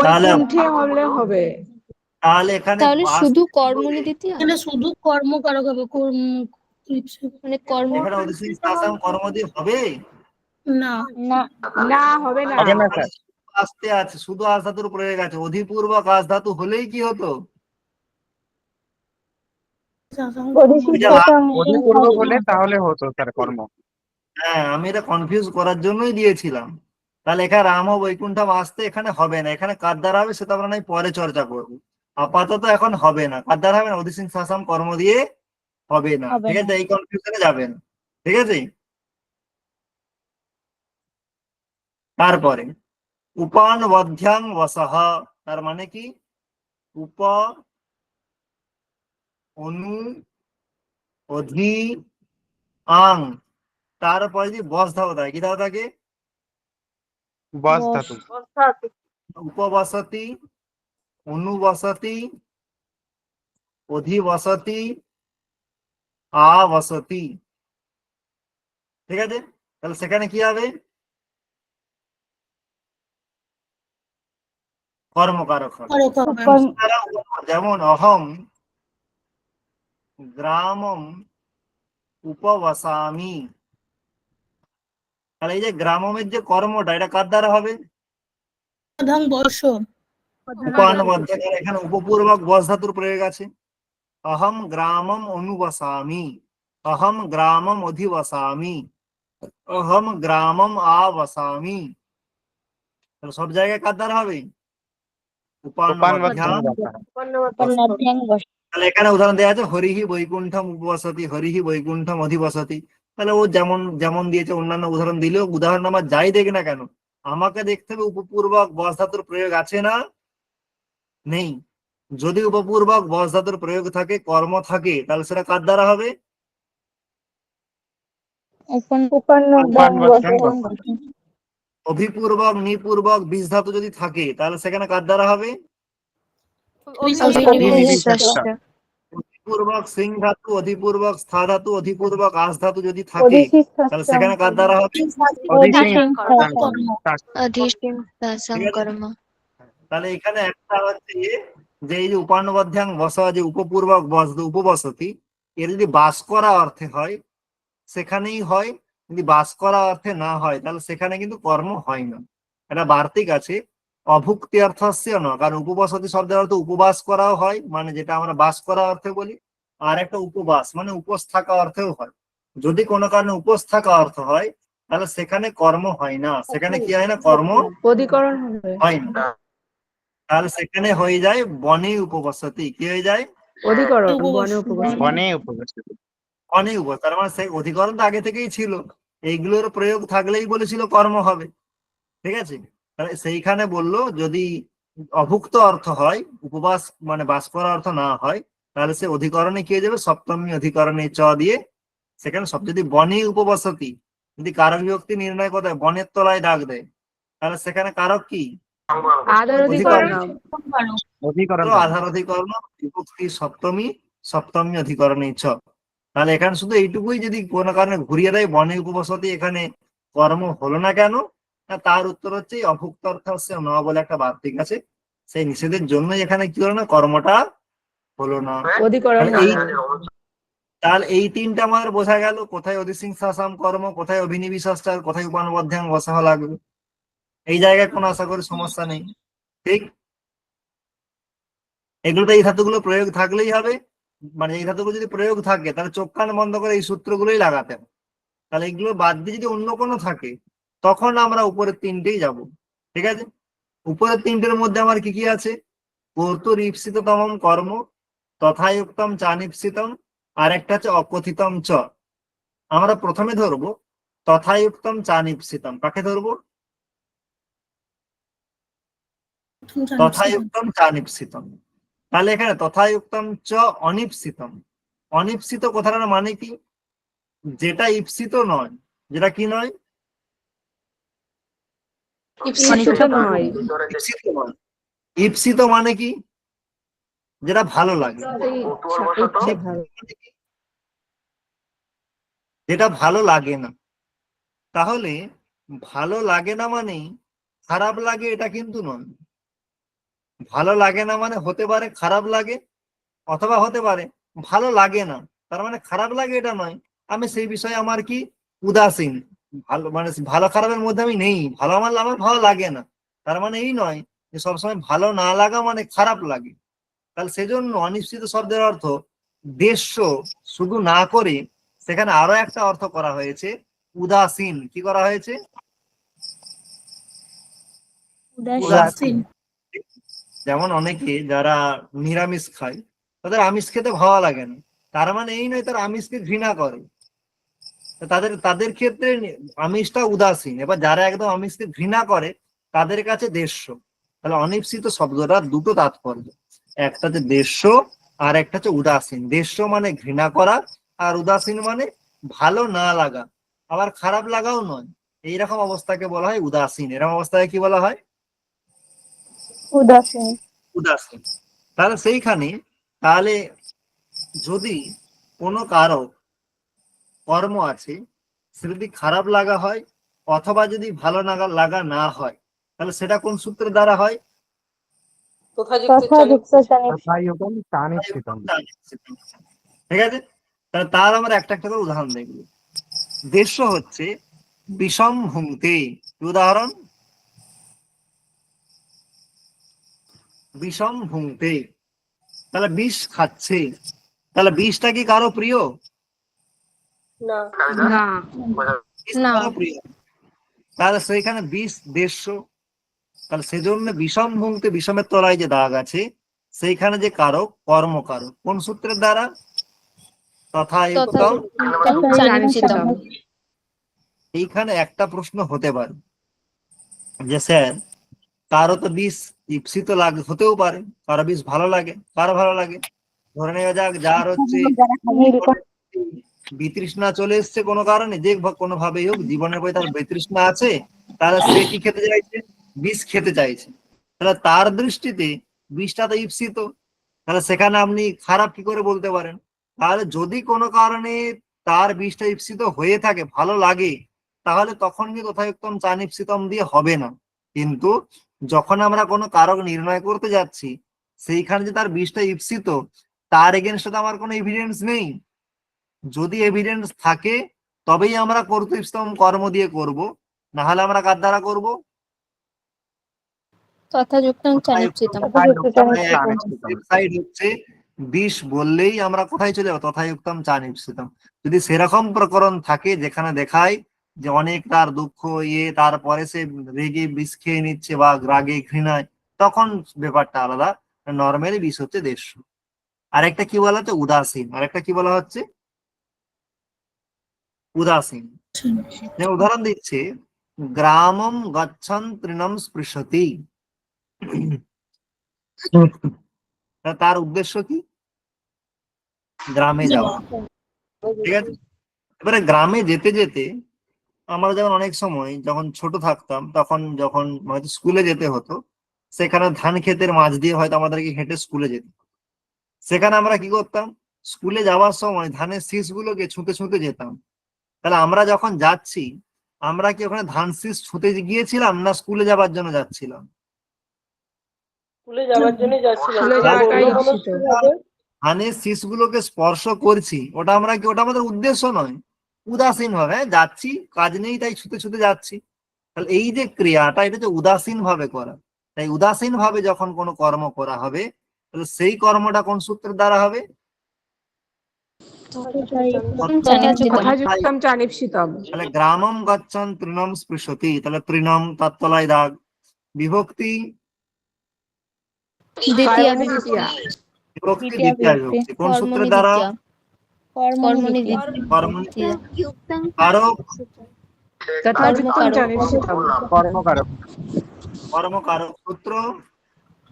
তাহলে বৈকুণ্ঠে হলে হবে। তাহলে এখানে তাহলে শুধু কর্মণি দ্বিতীয়া, এখানে শুধু কর্মকারক হবে। মানে কর্ম। এখানে অধিসিং শাসন কর্ম দিয়ে হবে না। না হবে না। হবে না স্যার। আসতে আছে, শুধু আস ধাতুর প্রয়োগ আছে। অধিপূর্বক আস ধাতু হলেই কি হতো? অধিসিং এটা শাসন অধিপূর্বক হলে তাহলে হতো স্যার কর্ম। হ্যাঁ, আমি এটা কনফিউজ করার জন্যই দিয়েছিলাম। তাহলে এখানে রাম ও বৈকুণ্ঠম আসতে এখানে হবে না, এখানে কার দ্বারা হবে সেটা আমরা নয় পরে চর্চা করবো। আপাতত এখন হবে না, কার দ্বারা হবে না? অধিসিং শাসন কর্ম দিয়ে হবে না। ঠিক আছে, এই কনফিউশনে যাবেন। ঠিক আছে। তারপরে উপান বধ্যাং বসহ, তার মানে কি? উপ অনু অধি আং তারপরে যদি বস ধাও থাকে, কি ধাও থাকে? বস ধাতু। উপবসতি, অনুবসতি, অধিবসতি, আবসতি। ঠিক আছে, তাহলে সেখানে কি হবে? কর্মকারক হবে। কারক হবে। যেমন অহম গ্রামম উপবসামি, তাহলে এই যে গ্রামমের যে কর্মটা, এটা কার দ্বারা হবে? প্রধান বর্ষ। উপানুবদ্ধ, এখানে উপপূর্বক বস ধাতুর প্রয়োগ আছে। অহম গ্রামম অনুবসামি, অহম গ্রামম অধিবসামি, অহম গ্রামম আবসামি। তাহলে সব জায়গায় কার দ্বারা হবে? উপানুবধ্যাং। তাহলে এখানে উদাহরণ দেওয়া আছে হরিহি বৈকুণ্ঠম উপবসতি, হরিহি বৈকুণ্ঠম অধিবসতি। তাহলে ও যেমন যেমন দিয়েছে অন্যান্য উদাহরণ দিলেও, উদাহরণ আমার যাই দেখি না কেন, আমাকে দেখতে হবে উপপূর্বক বস ধাতুর প্রয়োগ আছে না নেই। যদি উপপূর্বক বস ধাতুর প্রয়োগ থাকে, কর্ম থাকে, তাহলে সেটা কার দ্বারা হবে? অভিপূর্বক নিপূর্বক বিষ ধাতু যদি থাকে, তাহলে সেখানে কার দ্বারা হবে? অধিপূর্বক সিং ধাতু, অধিপূর্বক স্থা ধাতু, অধিপূর্বক আস ধাতু যদি থাকে, তাহলে সেখানে কার দ্বারা হবে? তাহলে এখানে একটা হচ্ছে যে এই যে উপানুবধ্যাং বসা, যে উপপূর্বক বস উপবসতি, এর যদি বাস করা অর্থে হয় সেখানেই হয়, যদি বাস করা অর্থে না হয় তাহলে সেখানে কিন্তু কর্ম হয় না। এটা বার্তিক আছে, অভুক্তি অর্থস্য না, কারণ উপবসতি শব্দের অর্থ উপবাস করাও হয়, মানে যেটা আমরা বাস করা অর্থে বলি, আর একটা উপবাস মানে উপোস থাকা অর্থেও হয়। যদি কোনো কারণে উপোস থাকা অর্থ হয় তাহলে সেখানে কর্ম হয় না, সেখানে কি হয় না? কর্ম অধিকরণ হবে। হয় না। তাহলে সেখানে হয়ে যায় বনে উপবসতি। কি হয়ে যায়? অধিকরণ, বনে উপবাস। বনে উপবসতি। বনে উপবাস, তার মানে সেই অধিকরণ তো আগে থেকেই ছিল, এইগুলোর প্রয়োগ থাকলেই বলেছিল কর্ম হবে। ঠিক আছে, তাহলে সেইখানে বললো যদি অভুক্ত অর্থ হয়, উপবাস মানে বাস করা অর্থ না হয়, তাহলে সে অধিকরণে কি হয়ে যাবে? সপ্তমী অধিকরণে চ দিয়ে সেখানে সব, যদি বনে উপবসতি যদি কারক বিভক্তি নির্ণয় করতে হয়, বনের তলায় ডাক দেয়, তাহলে সেখানে কারক কি? আধার অধিকরণ। অধিকরণ। আধার অধিকরণ বিভক্তি সপ্তমী, সপ্তমী অধিকরণে চ। তাহলে এখানে শুধু এইটুকুই যদি কোনো কারণে ঘুরিয়ে দেয় বনে উপবসতি, এখানে কর্ম হলো না কেন? তার উত্তর হচ্ছে অভুক্ত অর্থ হচ্ছে ন বলে একটা বার্তিক আছে, সেই নিষেধের জন্য এখানে কি হলো না? কর্মটা হলো না। অধিকরণ তাহলে এই তিনটা আমাদের বোঝা গেল, কোথায় অধিসিংসাসাম কর্ম, কোথায় অভিনিবিশাস্টার, কোথায় উপানুবধ্যাং বসাহ লাগবে। এই জায়গায় কোনো আশা করি সমস্যা নেই। ঠিক, এগুলোতে এই ধাতুগুলো প্রয়োগ থাকলেই হবে, মানে এই ধাতুগুলো যদি প্রয়োগ থাকে তাহলে চোখ কান বন্ধ করে এই সূত্রগুলোই লাগাতে হবে। তাহলে এগুলো বাদ দিয়ে যদি অন্য কোনো থাকে তখন আমরা উপরের তিনটেই যাব। ঠিক আছে, উপরের তিনটের মধ্যে আমার কি কি আছে? কর্তুর ঈপ্সিততম কর্ম, তথায়ুক্তম চানিপ্সিতম, আর একটা হচ্ছে অকথিতম চ। আমরা প্রথমে ধরবো তথায়ুক্তম চানিপ্সিতম। কাকে ধরবো? তথায়ুক্তম চানিপ্সিতম। তাহলে এখানে তথায়ুক্তম চ অনিপ্সিতম, অনিপ্সিত কথাটার মানে কি? যেটা ঈপ্সিত নয়, যেটা কি নয়? ঈপ্সিত নয়। ঈপ্সিত নয়। ঈপ্সিত মানে কি? যেটা ভালো লাগে, যেটা ভালো লাগে না। তাহলে ভালো লাগে না মানে খারাপ লাগে এটা কিন্তু নয়। ভালো লাগে না মানে হতে পারে খারাপ লাগে, অথবা হতে পারে ভালো লাগে না, তার মানে খারাপ লাগে এটা নয়। আমি সেই বিষয়ে আমার কি উদাসীন, ভালো মানে ভালো খারাপের মধ্যে আমি নেই, ভালো আমার ভালো লাগে না, তার মানে এই নয় যে সবসময় ভালো না লাগা মানে খারাপ লাগে। তাহলে সেজন্য অনিশ্চিত শব্দের অর্থ দেশ্য শুধু না করে সেখানে আরো একটা অর্থ করা হয়েছে, উদাসীন। কি করা হয়েছে? উদাসীন। যেমন অনেকে যারা নিরামিষ খায় তাদের আমিষ খেতে ভালো লাগে না, তার মানে এই নয় তারা আমিষকে ঘৃণা করে, তাদের তাদের ক্ষেত্রে আমিষটা উদাসীন। এবার যারা একদম আমিষকে ঘৃণা করে তাদের কাছে দেশ্য। তাহলে অনিশ্চিত শব্দটা দুটো তাৎপর্য, একটা হচ্ছে দেশ্য আর একটা হচ্ছে উদাসীন। দেশ্য মানে ঘৃণা করা, আর উদাসীন মানে ভালো না লাগা। আবার খারাপ লাগাও নয়, এইরকম অবস্থাকে বলা হয় উদাসীন। এরকম অবস্থাকে কি বলা হয়? উদাসীন। উদাসীন। তাহলে সেইখানে তাহলে যদি কোনো কারো কর্ম আছে, সে যদি খারাপ লাগা হয় অথবা যদি ভালো লাগা না হয়, তাহলে সেটা কোন সূত্রের দ্বারা হয়? তথাযুক্ত তথাযুক্ত চানিত। তথায়ুগম চানিচ্ছিতম। ঠিক আছে, তাহলে তার আমরা একটা একটা করে উদাহরণ দেখব। দেশ্য হচ্ছে বিষম ভুংতে, কি উদাহরণ? বিষম ভুংতে, তাহলে বিষ খাচ্ছে। তাহলে বিষটা কি কারো প্রিয়? না। না। বিষ না। কারো প্রিয়, তাহলে সেইখানে বিষ দেশ্য। তাহলে সেজন্য বিষম ভুংতে, বিষমের তলায় যে দাগ আছে সেইখানে যে কারক কর্মকারক, কোন সূত্রের দ্বারা? তথায়ুক্তম তথাযুক্তম চানিচ্ছিতম। এইখানে একটা প্রশ্ন হতে পারে যে স্যার কারো তো বিষ ঈপ্সিত লাগে, হতেও পারে কারো বিষ ভালো লাগে, কারো ভালো লাগে। ধরে নেওয়া যাক যার হচ্ছে বিতৃষ্ণা চলে এসছে কোনো কারণে, যে কোনো ভাবেই হোক জীবনের প্রতি তার বিতৃষ্ণা আছে, তাহলে সে কি খেতে চাইছে? বিষ খেতে চাইছে। তাহলে তার দৃষ্টিতে বিষটা তো ঈপ্সিত, তাহলে সেখানে আপনি খারাপ কি করে বলতে পারেন? তাহলে যদি কোনো কারণে তার বিষটা ঈপ্সিত হয়ে থাকে, ভালো লাগে, তাহলে তখন কি তথায়ুক্তম চানিপ্সিতম দিয়ে হবে না। কিন্তু যখন আমরা কোনো কারক নির্ণয় করতে যাচ্ছি, সেইখানে যে তার বিষটা ঈপ্সিত, তার এগেনস্টে তো আমার কোনো এভিডেন্স নেই। যদি এভিডেন্স থাকে তবেই আমরা কর্তৃত্বম কর্ম দিয়ে করব, না হলে আমরা কার দ্বারা করব? তথাযুক্তম চানিচ্ছিতম। তথাযুক্ত চানিত। সাইড হচ্ছে বিষ বললেই আমরা কোথায় চলে যাবো? তথাযুক্তম চানিপ্সিতম। যদি সেরকম প্রকরণ থাকে যেখানে দেখায় যে অনেক তার দুঃখ তারপরে সে রেগে বিষ খেয়ে নিচ্ছে বা রাগে ঘৃণায়, তখন ব্যাপারটা আলাদা। নর্মালি বিষ হচ্ছে দেশ্য। আরেকটা কি বলা হচ্ছে? উদাসীন। আরেকটা কি বলা হচ্ছে? উদাসীন। উদাহরণ দিচ্ছে, গ্রামম গচ্ছন তৃণম স্পৃশতি। তার উদ্দেশ্য কি? গ্রামে যাওয়া। ঠিক আছে, এবারে গ্রামে যেতে যেতে আমরা যেমন অনেক সময় যখন ছোট থাকতাম, তখন যখন হয়তো স্কুলে যেতে হতো, সেখানে ধান ক্ষেতের মাঝ দিয়ে হয়তো আমাদেরকে হেঁটে স্কুলে যেতে হতো। সেখানে আমরা কি করতাম? স্কুলে যাওয়ার সময় ধানের শীষ গুলোকে ছুঁতে ছুঁতে যেতাম। তাহলে আমরা যখন যাচ্ছি, আমরা কি ওখানে ধান শীষ ছুঁতে গিয়েছিলাম না স্কুলে যাবার জন্য যাচ্ছিলাম? স্কুলে যাওয়ার জন্য যাচ্ছিলাম। স্কুলে কিন্তু যাওয়াটাই অন্য ঈপ্সিত। মনস্কভাবে ধানের শীষ গুলোকে স্পর্শ করছি, ওটা আমরা কি, ওটা আমাদের উদ্দেশ্য নয়, উদাসীন ভাবে যাচ্ছি, কাজ নেই তাই ছুতে ছুতে যাচ্ছি। তাহলে এই যে ক্রিয়াটা, এটা হচ্ছে উদাসীন ভাবে করা। তাই উদাসীন ভাবে যখন কোনো কর্ম করা হবে, তাহলে সেই কর্মটা কোন সূত্রের দ্বারা হবে? চানিচ্ছিতম। তথাযুক্তম চানিপ্সিতম। তাহলে গ্রামম গচ্ছন তৃণম স্পৃশতি, তাহলে তৃণম তৎতলায় দাগ, বিভক্তি দ্বিতীয়া কর্মণি বিভক্তি। দ্বিতীয়া। বিভক্তি দ্বিতীয় বিভক্তি কোন সূত্রের কর্মণি দ্বারা? দ্বিতীয়া। কর্মণি কর্মণি দ্বিতীয়া। কারক, তথাযুক্তম চানিপ্সিতম। কর্মকারক। কর্মকারক সূত্র।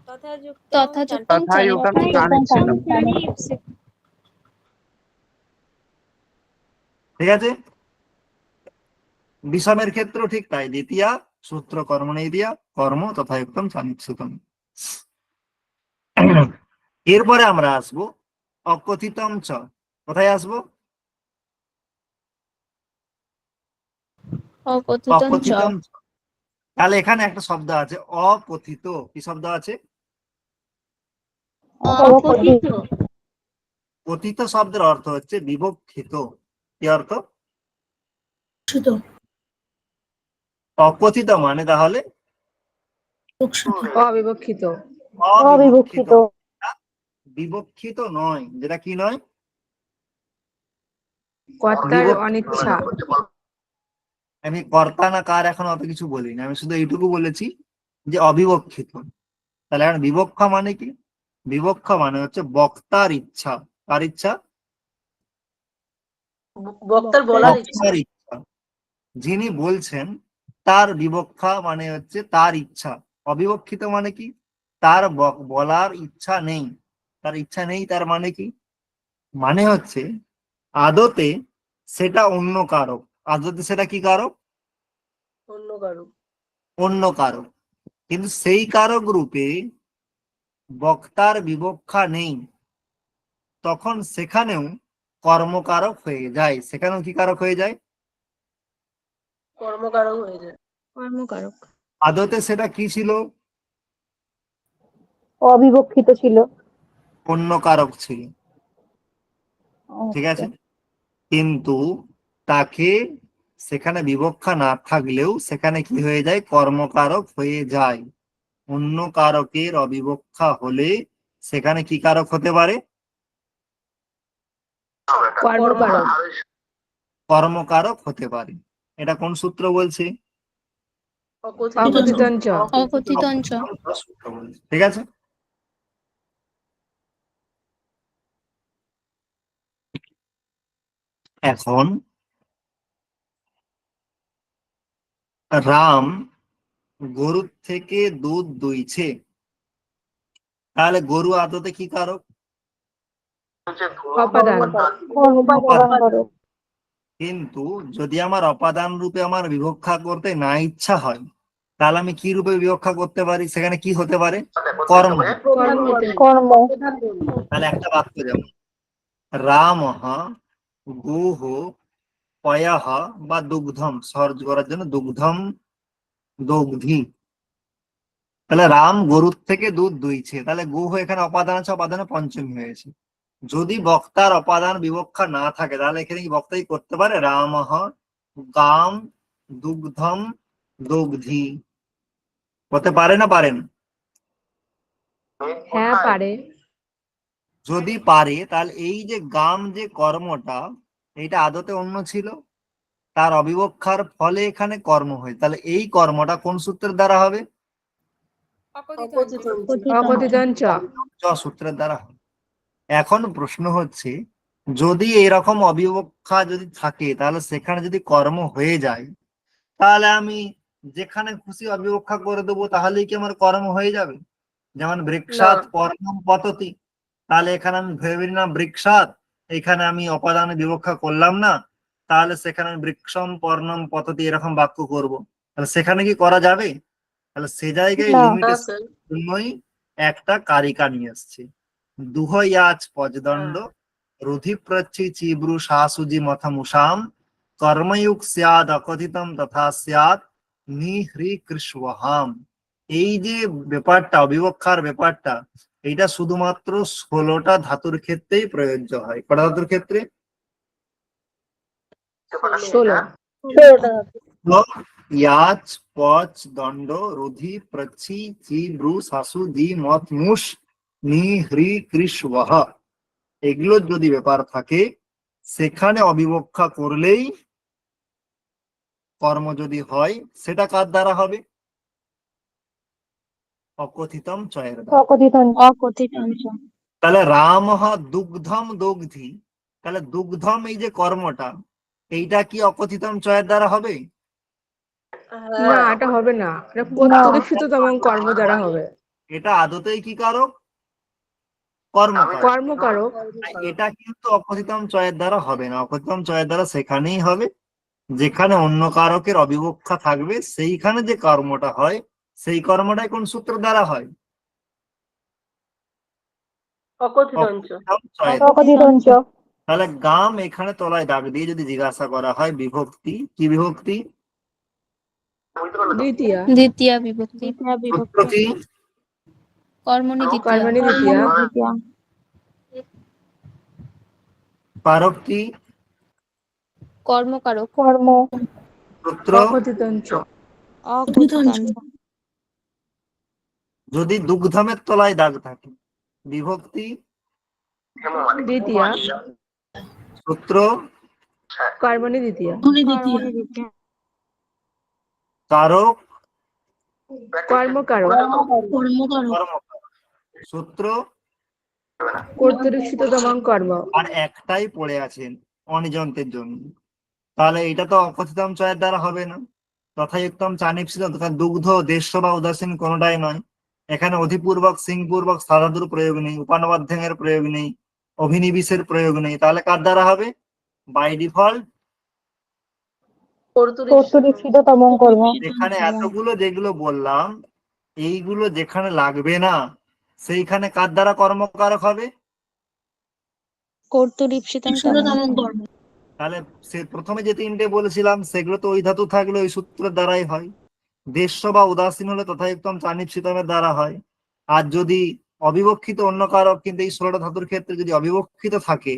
তথাযুক্তম তথায়ুগম চানিচ্ছিতম। চানিচ্ছিতম। ঠিক আছে, বিষমের ক্ষেত্রেও ঠিক তাই, দ্বিতীয়া সূত্র কর্মণি দিয়া, কর্ম তথাযুক্তম চানিচ্ছিতম। এরপরে আমরা আসবো অকথিতম চ। কোথায় আসবো? অকথিতম চ। অকথিতম চ। তাহলে এখানে একটা শব্দ আছে অকথিত। কি শব্দ আছে? অকথিত। কথিত শব্দের অর্থ হচ্ছে বিবক্ষিত। কি অর্থ? অকথিত মানে তাহলে অবিবক্ষিত। অবিবক্ষিত, বিবক্ষিত নয়। যেটা কি নয়? কর্তার বিবক্ষিত অনিচ্ছা। নয়। আমি কর্তা না কার এখন অত কিছু বলিনি, আমি শুধু এইটুকু বলেছি যে অবিবক্ষিত। তাহলে এখন বিবক্ষা মানে কি? বিবক্ষা মানে হচ্ছে বক্তার ইচ্ছা। কার ইচ্ছা? বক্তার বলার ইচ্ছা। বক্তার ইচ্ছা। যিনি বলছেন তার বিবক্ষা মানে হচ্ছে তার ইচ্ছা। অবিবক্ষিত মানে কি? তার বলার ইচ্ছা নেই। তার ইচ্ছা নেই, তার মানে কি? মানে হচ্ছে আদতে সেটা অন্য কারক, আদতে সেটা কি কারক? অন্য কারো। অন্য কারক। কিন্তু সেই কারক রূপে বক্তার বিবক্ষা নেই, তখন সেখানেও কর্মকারক হয়ে যায়। সেখানেও কি কারক হয়ে যায়? কর্মকারক হয়ে যায়। কর্মকারক। আদতে সেটা কি ছিল? অবিবক্ষিত ছিল। অন্য কারক ছিল, ঠিক আচ্ছা। আছে। কিন্তু তাকে সেখানে বিবক্ষা না থাকলেও সেখানে কি হয়ে যায়? কর্মকারক হয়ে যায়। অন্য কারকের অবিবক্ষা হলে সেখানে কি কারক হতে পারে? কর্মকারক। কর্মকারক হতে পারে। এটা কোন সূত্র বলছে? অকথিতঞ্চ। অকথিতঞ্চ। সূত্র বলছে, ঠিক আছে। এখন রাম গরুর থেকে দুধ দুইছে, তাহলে গরু আদতে কি কারক? অপাদান। কর্মপ্রদান করে। কিন্তু যদি আমার অপাদান রূপে আমার বিবক্ষা করতে না ইচ্ছা হয়, তাহলে আমি কি রূপে বিবক্ষা করতে পারি? সেখানে কি হতে পারে? কর্ম। কর্ম হতে কর্ম। তাহলে একটা বাক্য যেমন রামঃ গোহ পয়ঃ বা দুগ্ধম, সহজ করার জন্য দুগ্ধম দগ্ধি। তাহলে রাম গরুর থেকে দুধ দুইছে, তাহলে গোহ এখানে অপাদান আছে, অপাদানে পঞ্চমী হয়েছে। যদি বক্তার অপাদান বিবক্ষা না থাকে তাহলে এখানে কি বক্তা কি করতে পারে? রামঃ গাম দুগ্ধম দগ্ধি হতে পারে না পারেন? হ্যাঁ পারে। যদি পারে তাহলে এই যে গাম যে কর্মটা, এইটা আদতে অন্য ছিল, তার অবিবক্ষার ফলে এখানে কর্ম হয়, তাহলে এই কর্মটা কোন সূত্রের দ্বারা হবে? অকথিতঞ্চ। চ সূত্রের দ্বারা হবে। এখন প্রশ্ন হচ্ছে, যদি এরকম অবিবক্ষা যদি থাকে তাহলে সেখানে যদি কর্ম হয়ে যায়, তাহলে আমি যেখানে খুশি অবিবক্ষা করে দেবো, তাহলেই কি আমার কর্ম হয়ে যাবে? যেমন বৃক্ষাৎ পর্ণম পততি, তাহলে এখানে আমি ভেবে নিলাম বৃক্ষাৎ, এখানে আমি অপাদানে বিবক্ষা করলাম না, তাহলে সেখানে আমি বৃক্ষম পর্ণম পততি এরকম বাক্য করব, তাহলে সেখানে কি করা যাবে? তাহলে সে জায়গায় না। লিমিটেশন জন্যই একটা কারিকা নিয়ে আসছে। দুহয়াচ পজদণ্ড রুধি প্রচ্ছি চিব্রু শাসুজি মথমুষাম কর্মযুগ স্যাদ অকথিতম তথা স্যাদ নিহ্রি কৃষ্ণহাম। এই যে ব্যাপারটা, অবিবক্ষার ব্যাপারটা, এইটা শুধুমাত্র 16টা ধাতুর ক্ষেত্রেই প্রযোজ্য হয়। কটা ধাতুর ক্ষেত্রে? 16। ইয়াচ পচ দণ্ড রুধি প্রচ্ছি চিব্রু শাসু দি মথ মুষ নি হ্রি কৃষ্ণহ, এগুলোর যদি ব্যাপার থাকে সেখানে অবিবক্ষা করলেই কর্ম যদি হয়, সেটা কার দ্বারা হবে? অকথিতম চয়ের দ্বারা। অকথিতঞ্চ। অকথিতঞ্চ। তাহলে রাম দুগ্ধম দগ্ধি, তাহলে দুগ্ধম এই যে কর্মটা, এইটা কি অকথিতম চয়ের দ্বারা হবে? না এটা হবে না, এটা প্রত্যক্ষিততম কর্ম দ্বারা হবে। এটা আদতেই কি কারক? কর্মকারক। কর্মকারক। এটা কিন্তু অকথিতম চয়ের দ্বারা হবে না। অকথিতম চয়ের দ্বারা সেখানেই হবে যেখানে অন্য কারকের অবিবক্ষা থাকবে, সেইখানে যে কর্মটা হয় সেই কর্মটাই কোন সূত্র দ্বারা হয়? অকথিতঞ্চ। অকথিতম চয়ের দ্বারা। অকথিতঞ্চ। তাহলে গাম এখানে তলায় দাগ দিয়ে যদি জিজ্ঞাসা করা হয় বিভক্তি, কি বিভক্তি? দ্বিতীয়া। দ্বিতীয়া বিভক্তি। সূত্র কি? কর্মণি দ্বিতীয়া। কর্মণি দ্বিতীয়া। কারক কি? কর্মকারক। কর্ম। সূত্র অকথিতঞ্চ। অকথিতঞ্চ। যদি দুগ্ধমের তলায় দাগ থাকে, বিভক্তি দ্বিতীয়া। সূত্র কর্মণি দ্বিতীয়া। দ্বিতীয়া। কারক কর্মকারক। কর্মকারক। কর্মকারক। সূত্র কর্তৃষ্ঠিততম কর্ম। আর একটাই পড়ে আছেন অনিজন্তের জন্য, তাহলে এটা তো অকথিতম চয়ের দ্বারা হবে না। তথাযুক্তম চানিপসিত, দুগ্ধ দেশ্য বা উদাসীন কোনটাই নয়। এখানে অধিপূর্বক সিংপূর্বক সাধাতুর প্রয়োগ নেই, উপানবাধ্যের প্রয়োগ নেই, অভিনিবেশের প্রয়োগ নেই, তাহলে কার দ্বারা হবে? বাই ডিফল্ট কর্তৃপ্সিত তমং কর্ম। এখানে এতগুলো যেগুলো বললাম এইগুলো যেখানে লাগবে না সেইখানে কার দ্বারা কর্মকারক হবে? কর্তৃপ্সিতং তমং কর্ম। তাহলে সে প্রথমে যে তিনটে বলেছিলাম সেগুলো তো ওই ধাতু থাকলে ওই সূত্রের দ্বারাই হয়। দেশ্য বা উদাসীন হলে তথায়ুক্তম চানিপসিতমের দ্বারা হয়। আর যদি অবিবক্ষিত অন্য কারক, কিন্তু এই 16টা ধাতুর ক্ষেত্রে যদি অবিবক্ষিত থাকে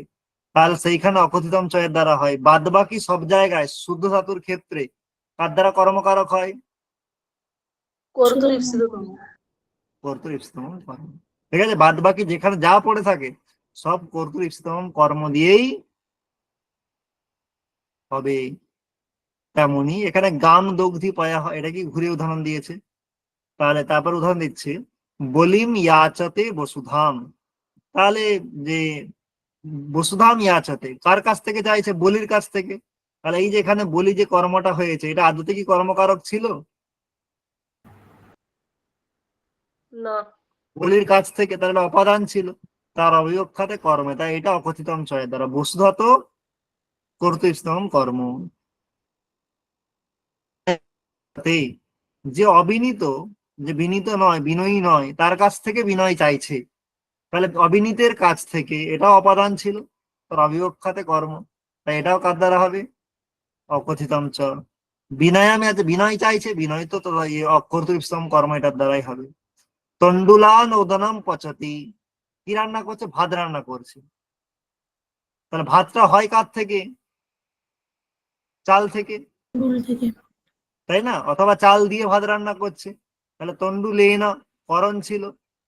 তাহলে সেইখানে অকথিতম চয়ের দ্বারা হয়। বাদ বাকি সব জায়গায় শুদ্ধ ধাতুর ক্ষেত্রে কার দ্বারা কর্মকারক হয়? কর্তৃপ্সিততম। কর্তৃপ্সিতম কর্ম। ঠিক আছে, বাদ বাকি যেখানে যা পড়ে থাকে সব কর্তৃপ্সিতম কর্ম দিয়েই হবে। তেমনি এখানে গাম দগ্ধি পায়া হয়, এটা কি ঘুরে উদাহরণ দিয়েছে। তাহলে তারপর উদাহরণ দিচ্ছে বলিম ইয়াচতে বসুধাম। তাহলে যে বসুধাম ইয়াচতে কার কাছ থেকে চাইছে? বলির কাছ থেকে। তাহলে এই যে এখানে বলি যে কর্মটা হয়েছে এটা আদতে কি কর্মকারক ছিল? না। বলির কাছ থেকে, তাহলে অপাদান ছিল, তার অবয়ক্ষাতে কর্মে, তাই এটা অকথিতম চয়ের দ্বারা বসুধত কর্তৃস্তম কর্ম। যে অবিনীত, যে বিনীত নয়, বিনয়ী নয়, তার কাছ থেকে বিনয় চাইছে, তাহলে অবিনীতের কাছ থেকে এটা অপাদান ছিল, তার অবিবক্ষাতে কর্ম, তাই এটাও কার দ্বারা হবে? অকথিতম চ। বিনয়ামে আছে, বিনয় চাইছে, বিনয় তো কর্তৃস্তম কর্ম এটার দ্বারাই হবে। তন্ডুলান ওদনম পচতি, কি রান্না করছে? ভাত রান্না করছে। তাহলে ভাতটা হয় কার থেকে? চাল থেকে, তাই না? অথবা চাল দিয়ে ভাত রান্না করছে, তাহলে তন্ডুলেন করণ ছিল,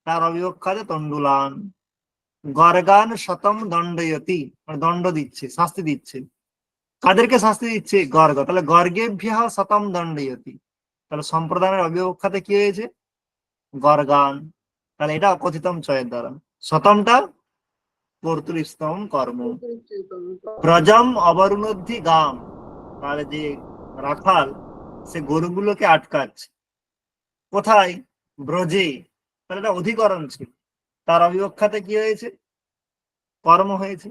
তার অবিবক্ষাতে তন্ডুলান। গর্গান শতম দণ্ডয়তি, মানে দণ্ড দিচ্ছে, শাস্তি দিচ্ছে। কাদেরকে শাস্তি দিচ্ছে? গর্গ। তাহলে গর্গেভ্য শতম দণ্ডয়তি, তাহলে সম্প্রদায়ের অবিবক্ষাতে কি হয়েছে? গর্গান। তাহলে এটা অকথিতম চয়ের দ্বারা। শতমটা কর্তৃস্তম কর্ম। প্রজম অবরুণোদ্ধি গাম, তাহলে যে রাখাল সে গরুগুলোকে আটকাচ্ছে কোথায়? ব্রজে। তাহলে এটা অধিকরণ ছিল, তার অবিবক্ষাতে কি হয়েছে? কর্ম হয়েছে।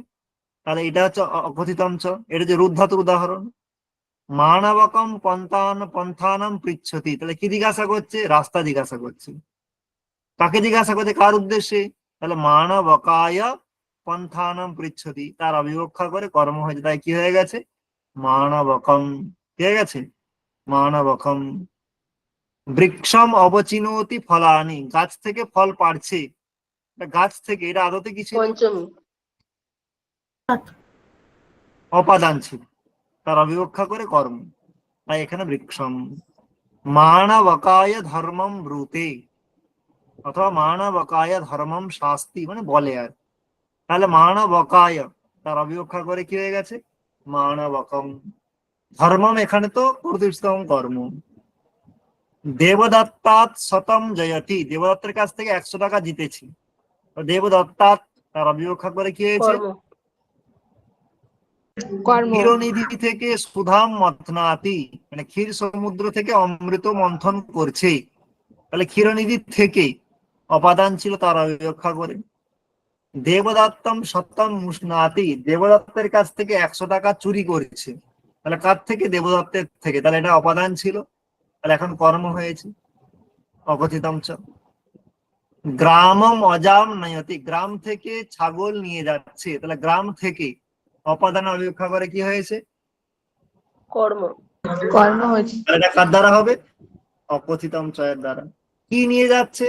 তাহলে এটা হচ্ছে অকথিতম চ। এটা যে রুদ্ধাতুর উদাহরণ। মানবকম পন্থানাম পৃচ্ছতি, তাহলে কি জিজ্ঞাসা করছে? রাস্তা জিজ্ঞাসা করছে। কাকে জিজ্ঞাসা করছে? কার উদ্দেশ্যে? তাহলে মানবকায় পন্থানাম পৃচ্ছতি, তার অবিবক্ষা করে কর্ম হয়েছে, তাই কি হয়ে গেছে? মানবকম। কি হয়ে গেছে? মানবকম। বৃক্ষম অবচিনতি ফলানি, গাছ থেকে ফল পাড়ছে, গাছ থেকে, এটা আদতে কি ছিল? পঞ্চমী। অপাদান ছিল, তার অবিবক্ষা করে কর্ম, তাই এখানে বৃক্ষম। মানবকায় ধর্মম ব্রুতে, অথবা মানবকায় ধর্মম শাস্তি, মানে বলে আর। তাহলে মানবকায়, তার অবিবক্ষা করে কি হয়ে গেছে? মানবকম। ধর্মম এখানে তো কর্তৃস্তম কর্ম। দেবদত্তাৎ শতম জয়তি, দেবদত্তের কাছ থেকে 100 টাকা জিতেছি। দেবদত্তাৎ, তার অবিবক্ষা করে কি হয়েছে? কর্ম। কর্ম। ক্ষীরনিধি থেকে সুধাম মথনাতি, মানে ক্ষীর সমুদ্র থেকে অমৃত মন্থন করছে, তাহলে ক্ষীরনিধি থেকে অপাদান ছিল, তার অবিবক্ষা করে। দেবদত্তম সত্যম মুষ্ণাতি, দেবদত্তের কাছ থেকে 100 টাকা চুরি করেছে, তাহলে কার থেকে? দেবদত্তের থেকে, তাহলে এটা অপাদান ছিল, তাহলে এখন কর্ম হয়েছে, অকথিতম চ। গ্রামম অজাম নয়তি, গ্রাম থেকে ছাগল নিয়ে যাচ্ছে, তাহলে গ্রাম থেকে অপাদান অবিবক্ষা করে কি হয়েছে? কর্ম। কর্ম হয়েছে। তাহলে এটা কার দ্বারা হবে? অকথিতম চয়ের দ্বারা। কি নিয়ে যাচ্ছে?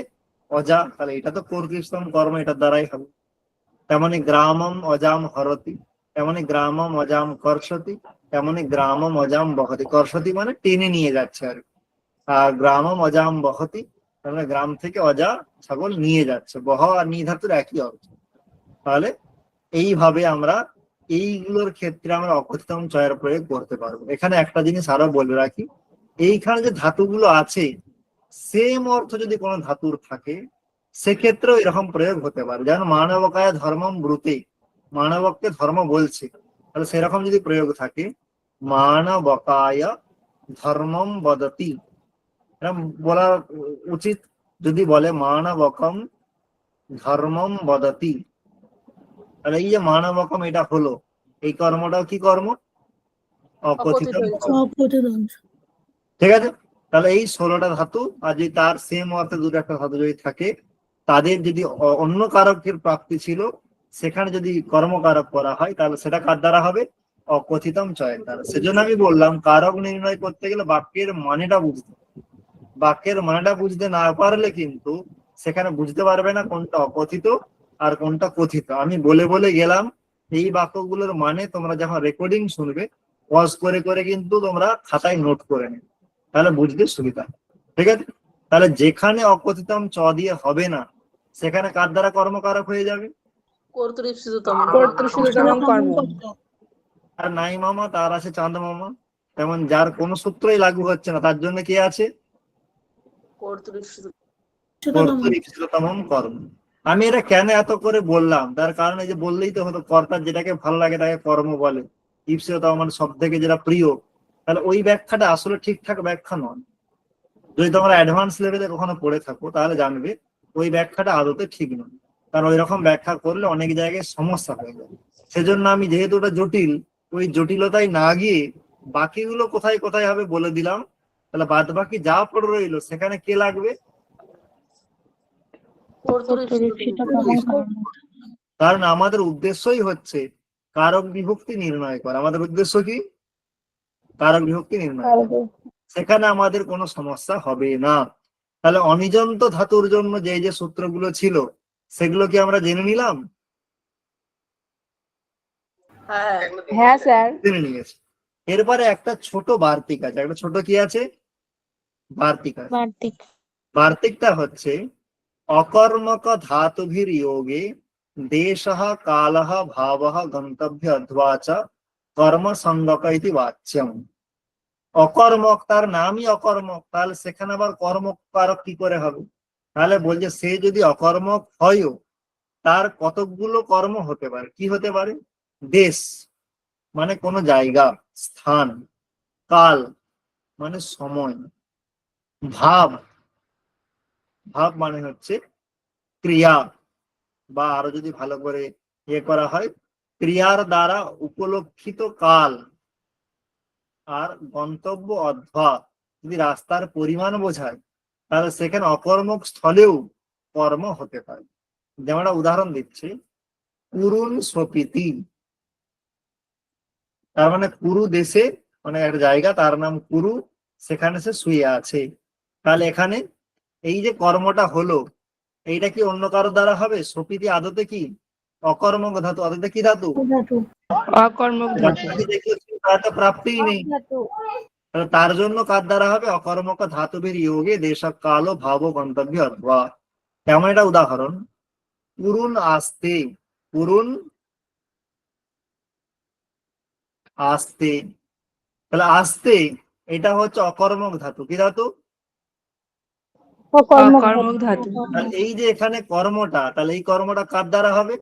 অজা, তাহলে এটা তো কর্তৃস্তম কর্ম, এটার দ্বারাই হবে। তেমনি গ্রামম অজাম হরতি, তেমনি গ্রামম অজাম কর্ষতি, তেমনি গ্রামম অজাম বহতি। কর্ষতি মানে টেনে নিয়ে যাচ্ছে আর কি। আর গ্রামম অজাম বহতি, তাহলে গ্রাম থেকে অজা ছাগল নিয়ে যাচ্ছে। বহ আর নিধাতুর একই অর্থ। তাহলে এইভাবে আমরা এইগুলোর ক্ষেত্রে আমরা অকথিতম চয়ের প্রয়োগ করতে পারবো। এখানে একটা জিনিস আরো বলে রাখি, এইখানে যে ধাতুগুলো আছে সেম অর্থ যদি কোনো ধাতুর থাকে সেক্ষেত্রেও এরকম প্রয়োগ হতে পারে। যেমন মানবকায় ধর্মম ব্রুতে, মানবককে ধর্ম বলছে, তাহলে সেরকম যদি প্রয়োগ থাকে মানবকায় ধর্মম বদতি, এটা বলা উচিত। যদি বলে মানবকম ধর্মম বদতি, তাহলে এই যে মানবকম এটা হলো, এই কর্মটাও কি কর্ম? অকথিত অকথিত অপঠিত অংশ। ঠিক আছে। তাহলে এই 16টা ধাতু আর যদি তার সেম অর্থে দুটো একটা ধাতু যদি থাকে, তাদের যদি অন্য কারকের প্রাপ্তি ছিল, সেখানে যদি কর্মকারক করা হয় তাহলে সেটা কার দ্বারা হবে? অকথিতম চয়ের দ্বারা। সেজন্য আমি বললাম কারক নির্ণয় করতে গেলে বাক্যের মানেটা বুঝতে হবে। বাক্যের মানেটা বুঝতে না পারলে কিন্তু সেখানে বুঝতে পারবে না কোনটা অকথিত আর কোনটা কথিত। আমি বলে বলে গেলাম, এই বাক্যগুলোর মানে তোমরা যখন রেকর্ডিং শুনবে পজ করে করে কিন্তু তোমরা খাতায় নোট করে নেবে, তাহলে বুঝতে সুবিধা। ঠিক আছে। তাহলে যেখানে অকথিতম চ দিয়ে হবে না, সেখানে কার দ্বারা কর্মকারক হয়ে যাবে? কর্তৃষ্ঠিততম কর্তৃষ্ঠিততম কর্ম। আর নাই মামা তার আছে চাঁদ মামা, তেমন যার কোনো সূত্রই লাগু হচ্ছে না তার জন্য কি আছে? কর্তৃষ্ঠিত কর্তৃষ্ঠিততম কর্ম। আমি এটা কেন এত করে বললাম, তার কারণ এই যে বললেই তো হতো, কর্তার যেটাকে ভালো লাগে তাকে কর্ম বলে, ইপসিততম মানে সব থেকে যেটা প্রিয়। তাহলে ওই ব্যাখ্যাটা আসলে ঠিকঠাক ব্যাখ্যা নয়। যদি তোমরা অ্যাডভান্স লেভেলে কখনো পড়ে থাকো তাহলে জানবে ওই ব্যাখ্যাটা আদতে ঠিক নয়, কারণ ওই রকম ব্যাখ্যা করলে অনেক জায়গায় সমস্যা হয়ে যায়। সেজন্য আমি যেহেতু ওটা জটিল, ওই জটিলতায় না গিয়ে বাকিগুলো কোথায় কোথায় হবে বলে দিলাম। তাহলে বাদ বাকি যা পড়ে রইলো সেখানে কে লাগবে? কারণ আমাদের উদ্দেশ্যই হচ্ছে কারক বিভক্তি নির্ণয় করা। আমাদের উদ্দেশ্য কি? কারক বিভক্তি নির্ণয় করা। সেখানে আমাদের কোনো সমস্যা হবে না। তাহলে অনিজন্ত ধাতুর জন্য যে যে সূত্রগুলো ছিল সেগুলো কি আমরা জেনে নিলাম? হ্যাঁ হ্যাঁ স্যার। জেনে নিয়েছি। এরপরে একটা ছোট বার্তিক আছে। একটা ছোট কি আছে? বার্তিক আছে। বার্তিক। বার্তিকটা হচ্ছে অকর্মক ধাতুভির যোগে দেশঃ কালঃ ভাবঃ গন্তব্য অথবা চ কর্ম সঙ্গক ইতি বাচ্যম। অকর্মক, তার নামই অকর্মক, তাহলে সেখানে আবার কর্মকারক কি করে হবে? তাহলে বলছে সে যদি অকর্মক হয়ও তার কতকগুলো কর্ম হতে পারে। কি হতে পারে? দেশ মানে কোনো জায়গা, স্থান, কাল মানে সময়, ভাব, ভাব মানে হচ্ছে ক্রিয়া, বা আরো যদি ভালো করে ইয়ে করা হয়, ক্রিয়ার দ্বারা উপলক্ষিত কাল, আর গন্তব্য অথবা যদি রাস্তার পরিমাণ বোঝায় তাহলে সেখানে অকর্মক স্থলেও কর্ম হতে পারে। যেমন একটা উদাহরণ দিচ্ছি, কুরুন সপিতি, তার মানে কুরু দেশে মানে একটা জায়গা তার নাম কুরু, সেখানে সে শুয়ে আছে। তাহলে এখানে এই যে কর্মটা হলো এইটা কি অন্য কারো দ্বারা হবে? সপিতি আদতে কি অকর্মক ধাতু, আদতে কি ধাতু? অকর্মক ধাতু। তার তো প্রাপ্তিই নেই। তাহলে তার জন্য কার দ্বারা হবে? অকর্মক ধাতুবির যোগে দেশ কাল ভাব গন্তব্য অথবা। তেমন একটা উদাহরণ, পুরুন আসতে, পুরুন আসতে, তাহলে আসতে এটা হচ্ছে অকর্মক ধাতু। কি ধাতু? অকর্মক ধাতু। তাহলে এই যে এখানে কর্মটা, তাহলে এই কর্মটা কার দ্বারা হবে?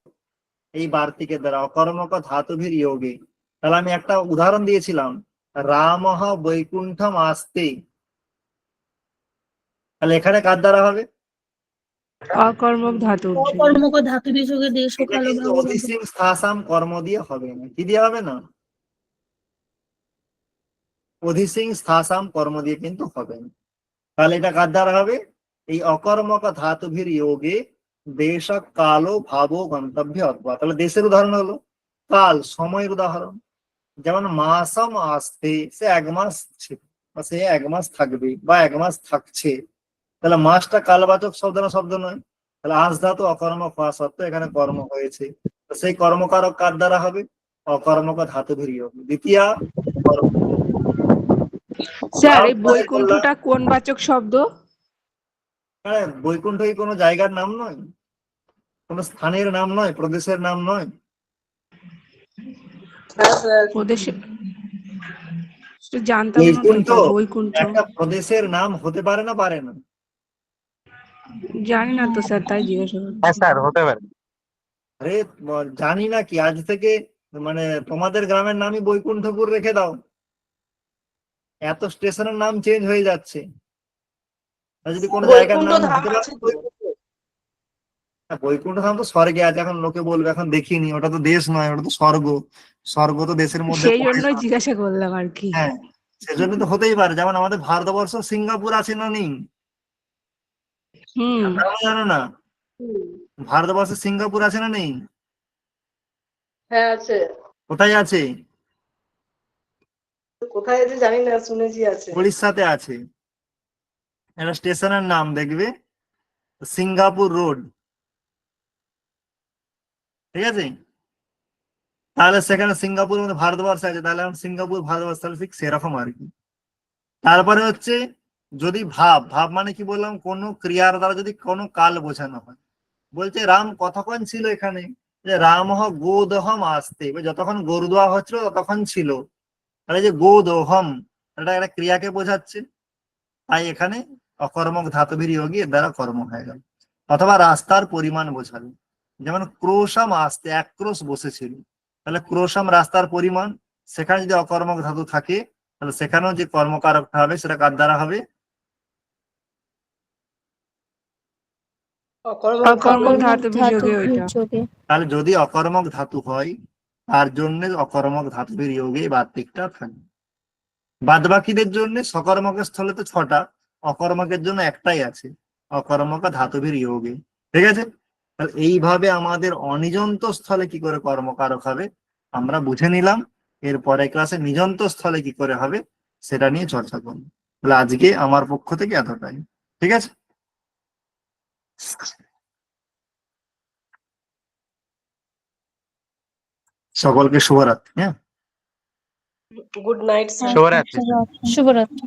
এই বার্তিকের দ্বারা, অকর্মক ধাতুভির যোগে। তাহলে আমি একটা উদাহরণ দিয়েছিলাম, রামঃ বৈকুণ্ঠম আসতে, তাহলে এখানে কার দ্বারা হবে? অকর্মক ধাতু। অকর্মক ধাতু বিযোগে দেশ ও এটা কালো কিন্তু ভাব। অধিসিং স্থাসাম কর্ম দিয়ে হবে না। কি দিয়ে হবে না? অধিসিং স্থাসাম কর্ম দিয়ে কিন্তু হবে না। তাহলে এটা কার দ্বারা হবে? এই অকর্মক ধাতুভির যোগে দেশ কালো ভাবো গন্তব্য অথবা। তাহলে দেশের উদাহরণ হলো কাল, সময়ের উদাহরণ। যেমন মাসম আসতে, সে 1 মাস ছিল বা সে 1 মাস থাকবে বা 1 মাস থাকছে। তাহলে মাসটা কালবাচক শব্দ না শব্দ নয়? তাহলে আস ধাতু অকর্মক হওয়া সত্ত্বেও এখানে কর্ম হয়েছে, তো সেই কর্মকারক কার দ্বারা হবে? অকর্মক ধাতুভির যোগে। দ্বিতীয় কর্ম। স্যার এই বৈকুণ্ঠটা কোন বাচক শব্দ? হ্যাঁ, বৈকুণ্ঠ কি কোনো জায়গার নাম নয়, কোনো স্থানের নাম নয়, প্রদেশের নাম নয়। হ্যাঁ স্যার প্রদেশে জানতাম না তো বৈকুণ্ঠ স্যার, বৈকুণ্ঠ একটা প্রদেশের নাম হতে পারে না পারে না? জানি না তো স্যার, তাই জিজ্ঞাসা করছি। হ্যাঁ স্যার হতে পারে। আরে জানি না কি, আজ থেকে মানে তোমাদের গ্রামের নামই বৈকুণ্ঠপুর রেখে দাও, এত স্টেশনের নাম চেঞ্জ হয়ে যাচ্ছে। আর যদি কোনো জায়গার বৈকুণ্ঠ নাম ধাম হতে পারে আছে তো। বৈকুণ্ঠ। বৈকুণ্ঠ ধাম তো স্বর্গে আছে, এখন লোকে বলবে এখন দেখিনি, ওটা তো দেশ নয়, ওটা তো স্বর্গ। স্বর্গ তো দেশের মধ্যে সেই পড়ে জন্যই না। জিজ্ঞাসা করলাম আর কি। হ্যাঁ, সেজন্য তো হতেই পারে। যেমন আমাদের ভারতবর্ষ সিঙ্গাপুর আছে না নেই? হুম। জানো না? ভারতবর্ষে সিঙ্গাপুর আছে না নেই? হ্যাঁ আছে। কোথায় আছে? কোথায় আছে জানি না, শুনেছি আছে। উড়িষ্যাতে আছে। একটা স্টেশনের নাম দেখবে সিঙ্গাপুর রোড, ঠিক আছে? তাহলে সেখানে সিঙ্গাপুর মধ্যে ভারতবর্ষে আছে, তাহলে এখন সিঙ্গাপুর ভারতবর্ষ, তাহলে ঠিক সেরকম আর কি। তারপরে হচ্ছে যদি ভাব, ভাব মানে কি বললাম, কোন ক্রিয়ার দ্বারা যদি কোনো কাল বোঝানো হয়। বলছে রাম কতক্ষণ ছিল এখানে, যে রাম গোদহম আসতে, যতক্ষণ গরু দোয়া হচ্ছিল ততক্ষণ ছিল। তাহলে যে গোদহম, এটা একটা ক্রিয়াকে বোঝাচ্ছে, তাই এখানে অকর্মক ধাতুভির যোগী এর দ্বারা কর্ম হয়ে গেল। অথবা রাস্তার পরিমাণ বোঝাবে, যেমন ক্রোশাম আসতে, এক ক্রোশ বসেছিল, তাহলে ক্রোশাম রাস্তার পরিমাণ। সেখানে যদি অকর্মক ধাতু থাকে, তাহলে সেখানেও যে কর্মকারকটা হবে সেটা কার দ্বারা হবে? অকর্মক ধাতু ধাতু বিযোগে ওইটা। যোগে। তাহলে যদি অকর্মক ধাতু হয়, তার জন্য অকর্মক ধাতুভির যোগে বার্তিকটা থাকবে। বাদ বাকিদের জন্য সকর্মকের স্থলে তো 6টা, অকর্মকের জন্য একটাই আছে, অকর্মক ধাতুভির যোগে। ঠিক আছে? তাহলে এইভাবে আমাদের অনিজন্ত স্থলে কি করে কর্মকারক হবে আমরা বুঝে নিলাম। এরপরে ক্লাসে নিজন্ত স্থলে কি করে হবে সেটা নিয়ে চর্চা করব। তাহলে আজকে আমার পক্ষ থেকে এতটাই। ঠিক আছে? সকলকে শুভরাত্রি। হ্যাঁ, গুড নাইট স্যার। শুভরাত্রি। শুভরাত্রি।